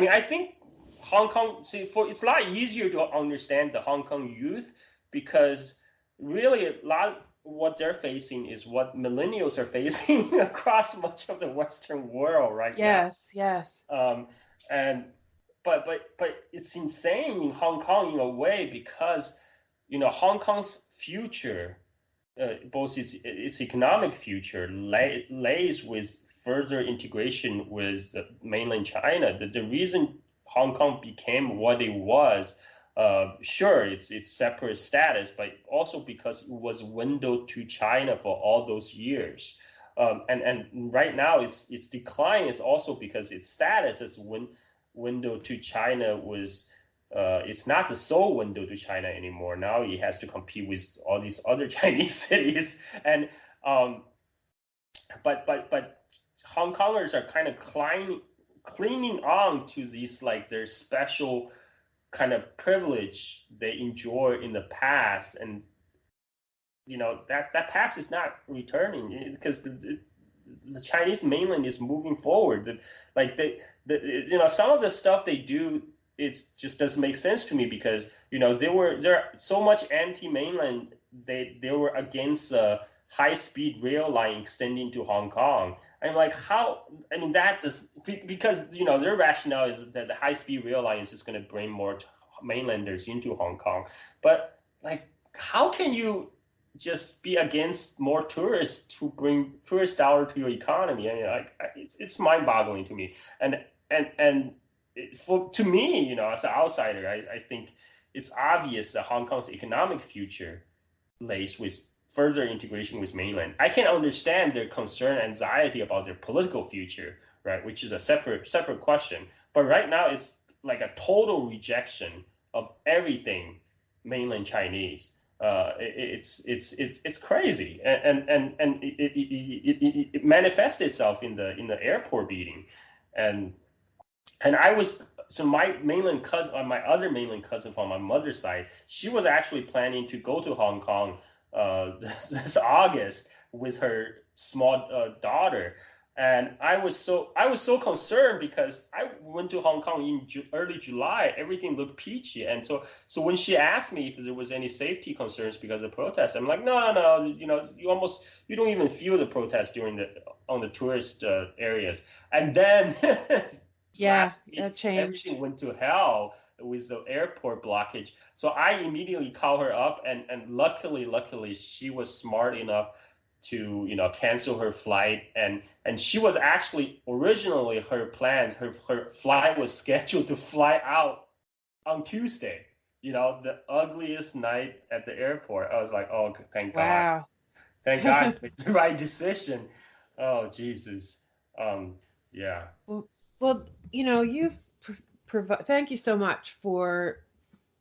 I think Hong Kong. See, for it's a lot easier to understand the Hong Kong youth because really a lot of what they're facing is what millennials are facing across much of the Western world right now. yes. Um, and but it's insane in Hong Kong in a way because Hong Kong's future, both its economic future lays with further integration with mainland China. The reason Hong Kong became what it was, sure, it's separate status, but also because it was windowed to China for all those years. And right now its decline is also because its status as window to China was it's not the sole window to China anymore. Now it has to compete with all these other Chinese cities, and um, but Hong Kongers are kind of clinging on to these like their special kind of privilege they enjoy in the past, and that past is not returning because the Chinese mainland is moving forward. Like some of the stuff they do, it just doesn't make sense to me because there so much anti-mainland. They were against high-speed rail line extending to Hong Kong. I'm like, how? I mean, that does because their rationale is that the high-speed rail line is just going to bring more mainlanders into Hong Kong. But like, how can you just be against more tourists to bring tourist dollar to your economy? I mean, like it's mind-boggling to me. And to me, as an outsider, I think it's obvious that Hong Kong's economic future lays with further integration with mainland. I can understand their concern, anxiety about their political future, right, which is a separate question. But right now, it's like a total rejection of everything mainland Chinese. It's crazy, and it manifests itself in the airport beating, and I was so my other mainland cousin from my mother's side, she was actually planning to go to Hong Kong this August with her small daughter, and I was so concerned because I went to Hong Kong in early July. Everything looked peachy, and so when she asked me if there was any safety concerns because of protests, I'm like, no, you don't even feel the protest on the tourist areas, and then. Yeah, Last week, that changed. everything went to hell with the airport blockage. So I immediately called her up, and luckily, she was smart enough to cancel her flight, and she was actually originally her flight was scheduled to fly out on Tuesday. The ugliest night at the airport. I was like, oh, Wow. thank God, you made the right decision. Oh Jesus, yeah. Well, well, you've thank you so much for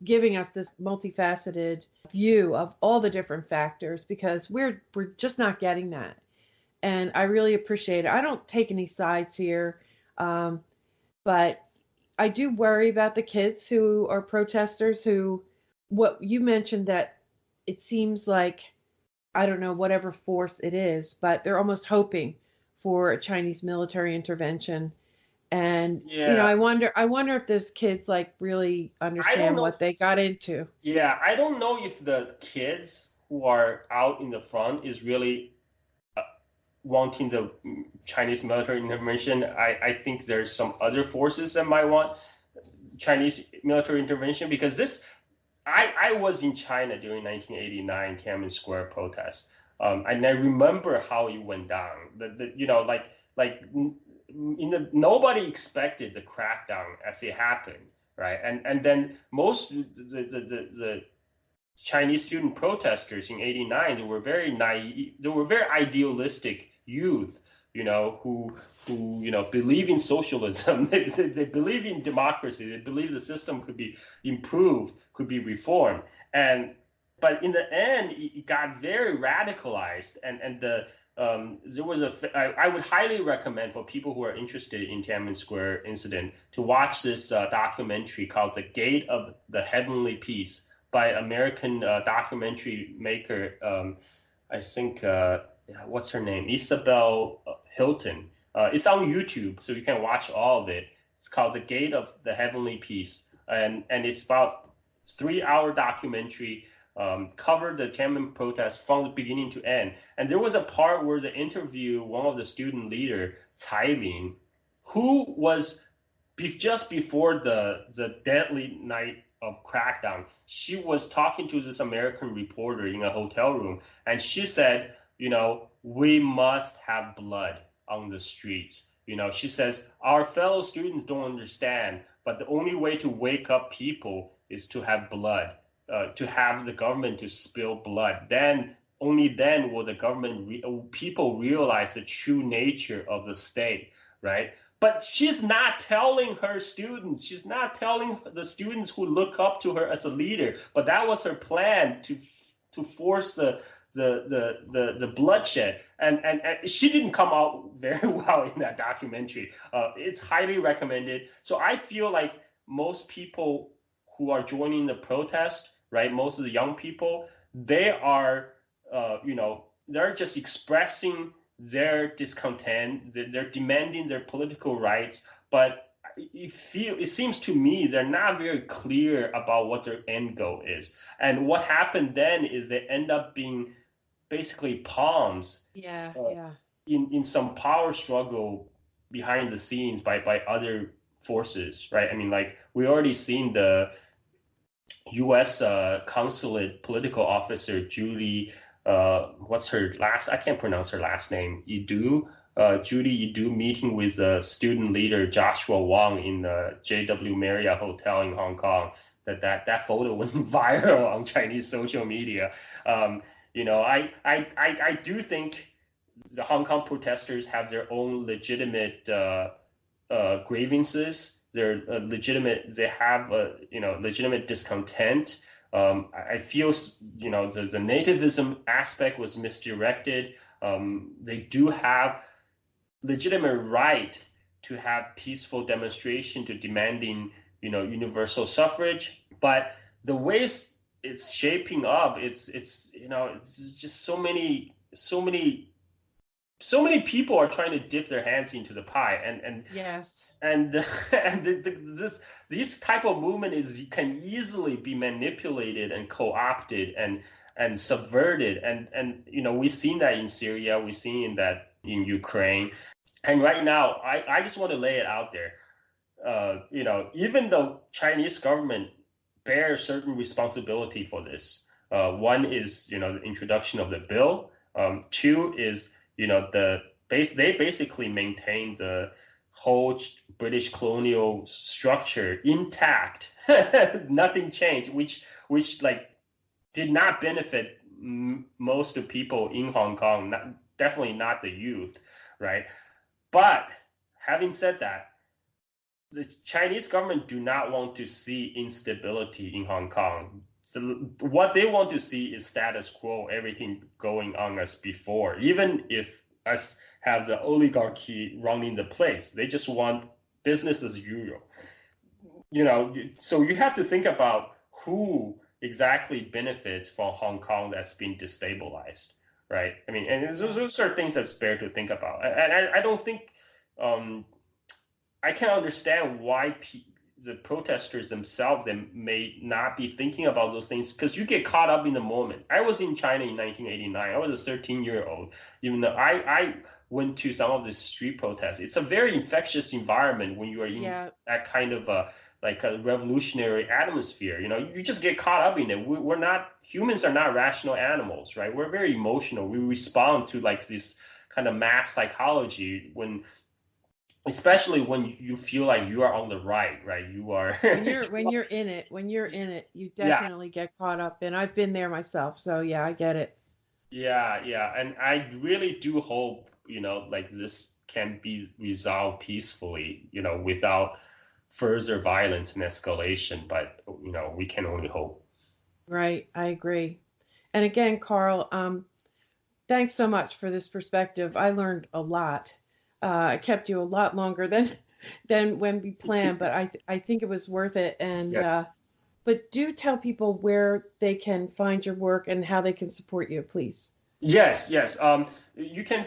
giving us this multifaceted view of all the different factors because we're just not getting that. And I really appreciate it. I don't take any sides here, um, but I do worry about the kids who are protesters who, what you mentioned, that it seems like, I don't know, whatever force it is, but they're almost hoping for a Chinese military intervention. And Yeah, I wonder if those kids like really I don't understand know. what they got into. Yeah, I don't know if the kids who are out in the front is really uh, wanting the Chinese military intervention. I think there's some other forces that might want Chinese military intervention because I was in China during 1989 Tiananmen Square protests, and I remember how it went down. Nobody expected the crackdown as it happened, right? And then most the Chinese student protesters in '89, they were very naive. They were very idealistic youth, who believe in socialism. They believe in democracy. They believe the system could be improved, could be reformed. But in the end, it got very radicalized, and there was I would highly recommend for people who are interested in Tiananmen Square incident to watch this documentary called "The Gate of the Heavenly Peace" by American documentary maker. I think what's her name? Isabel Hilton. It's on YouTube, so you can watch all of it. It's called The Gate of the Heavenly Peace, and it's about 3 hour documentary. Covered the Tiananmen protest from the beginning to end. And there was a part where the interview one of the student leader, Cai Lin, who was just before the deadly night of crackdown, she was talking to this American reporter in a hotel room, and she said, we must have blood on the streets. She says, our fellow students don't understand, but the only way to wake up people is to have blood. To have the government to spill blood. Only then will the people realize the true nature of the state, right? But she's not telling her students. She's not telling the students who look up to her as a leader. But that was her plan to force the bloodshed, and she didn't come out very well in that documentary. It's highly recommended. So I feel like most people who are joining the protest, right? Most of the young people, they are, they're just expressing their discontent. They're demanding their political rights, but it seems to me they're not very clear about what their end goal is. And what happened then is they end up being basically pawns. In some power struggle behind the scenes by other forces, right? I mean, like we already seen the U.S. consulate political officer Julie, what's her last? I can't pronounce her last name. Judy Yidu meeting with student leader Joshua Wong in the JW Marriott Hotel in Hong Kong. That photo went viral on Chinese social media. I do think the Hong Kong protesters have their own legitimate grievances. They're legitimate. They have legitimate discontent. I feel the nativism aspect was misdirected. They do have legitimate right to have peaceful demonstration to demanding universal suffrage, but the ways it's shaping up, it's just so many people are trying to dip their hands into the pie, and yes. This type of movement can easily be manipulated and co-opted and subverted, and we've seen that in Syria, we've seen that in Ukraine, and right now I just want to lay it out there. Even though Chinese government bears certain responsibility for this, one is the introduction of the bill. Two is they basically maintain the whole British colonial structure intact. Nothing changed, which did not benefit most of people in Hong Kong, definitely not the youth, right? But having said that, the Chinese government do not want to see instability in Hong Kong. So what they want to see is status quo, everything going on as before, even if us have the oligarchy running the place. They just want business as usual. So you have to think about who exactly benefits from Hong Kong that's been destabilized, right? I mean, and those are things that's fair to think about. And I don't think I can understand why the protesters themselves, they may not be thinking about those things, because you get caught up in the moment. I was in China in 1989. I was a 13-year-old. Even though I went to some of the street protests, it's a very infectious environment when you are in that kind of a revolutionary atmosphere. You just get caught up in it. We're not, humans are not rational animals, right? We're very emotional. We respond to this kind of mass psychology especially when you feel like you are on the right? You are when you're in it, you definitely get caught up in. I've been there myself, so yeah, I get it. Yeah, and I really do hope this can be resolved peacefully, without further violence and escalation. But we can only hope. Right, I agree. And again, Carl, thanks so much for this perspective. I learned a lot. I kept you a lot longer than when we planned, but I think it was worth it. And yes. but do tell people where they can find your work and how they can support you, please. Yes, yes. You can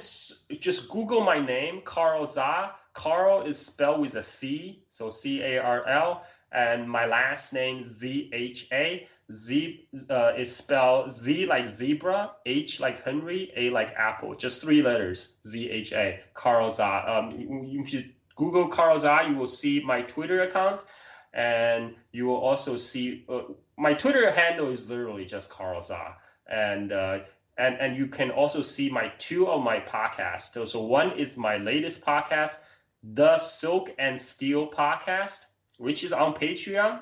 just Google my name, Carl Za. Carl is spelled with a C, so Carl, and my last name Zha. Z is spelled Z like zebra, H like Henry, A like apple. Just 3 letters, Zha. Carl Za. If you Google Carl Za, you will see my Twitter account, and you will also see my Twitter handle is literally just Carl Za, and and you can also see my 2 of my podcasts. So one is my latest podcast, the Silk and Steel podcast, which is on Patreon.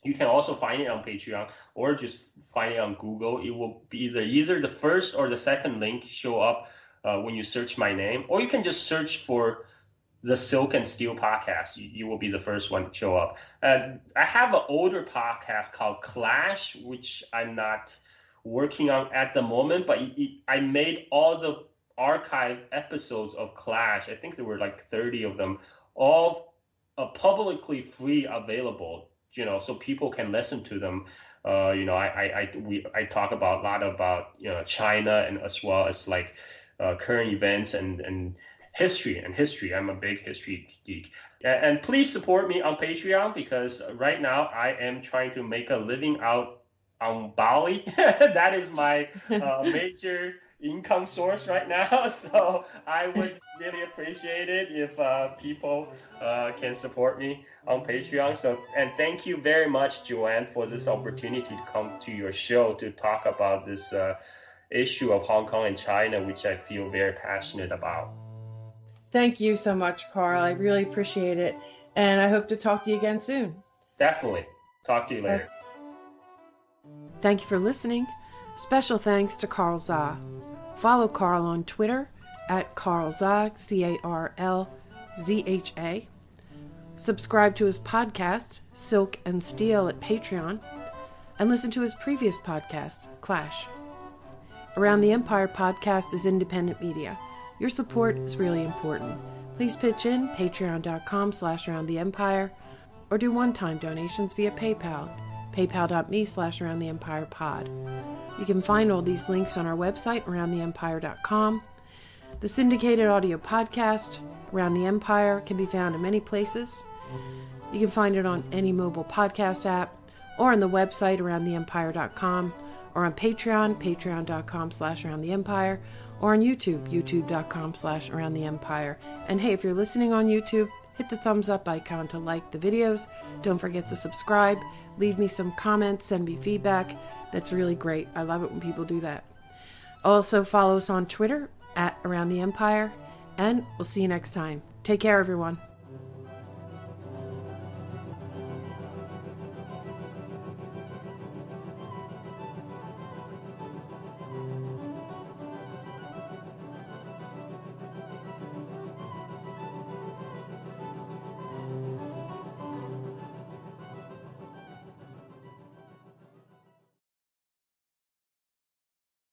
You can also find it on Patreon or just find it on Google. It will be either the first or the second link show up when you search my name, or you can just search for the Silk and Steel podcast. You will be the first one to show up. I have an older podcast called Clash, which I'm not working on at the moment, but I made all the archive episodes of Clash. I think there were like 30 of them, all publicly free available, so people can listen to them. I talk about a lot about China, and as well as like current events and history. I'm a big history geek. And please support me on Patreon, because right now I am trying to make a living out on Bali. That is my major income source right now. So I would really appreciate it if people can support me on Patreon. So, and thank you very much, Joanne, for this opportunity to come to your show to talk about this issue of Hong Kong and China, which I feel very passionate about. Thank you so much, Carl. I really appreciate it. And I hope to talk to you again soon. Definitely. Talk to you later. Thank you for listening. Special thanks to Carl Za. Follow Carl on Twitter at Carl Za, Carlzha. Subscribe to his podcast, Silk and Steel, at Patreon, and listen to his previous podcast, Clash. Around the Empire podcast is independent media. Your support is really important. Please pitch in, patreon.com/aroundtheempire, or do one-time donations via PayPal, paypal.me/aroundtheempirepod. You can find all these links on our website, aroundtheempire.com. The syndicated audio podcast, Around the Empire, can be found in many places. You can find it on any mobile podcast app, or on the website, aroundtheempire.com, or on Patreon, patreon.com/aroundtheempire, or on YouTube, youtube.com/aroundtheempire. And hey, if you're listening on YouTube, hit the thumbs up icon to like the videos. Don't forget to subscribe. Leave me some comments, send me feedback. That's really great. I love it when people do that. Also follow us on Twitter at Around the Empire, and we'll see you next time. Take care, everyone.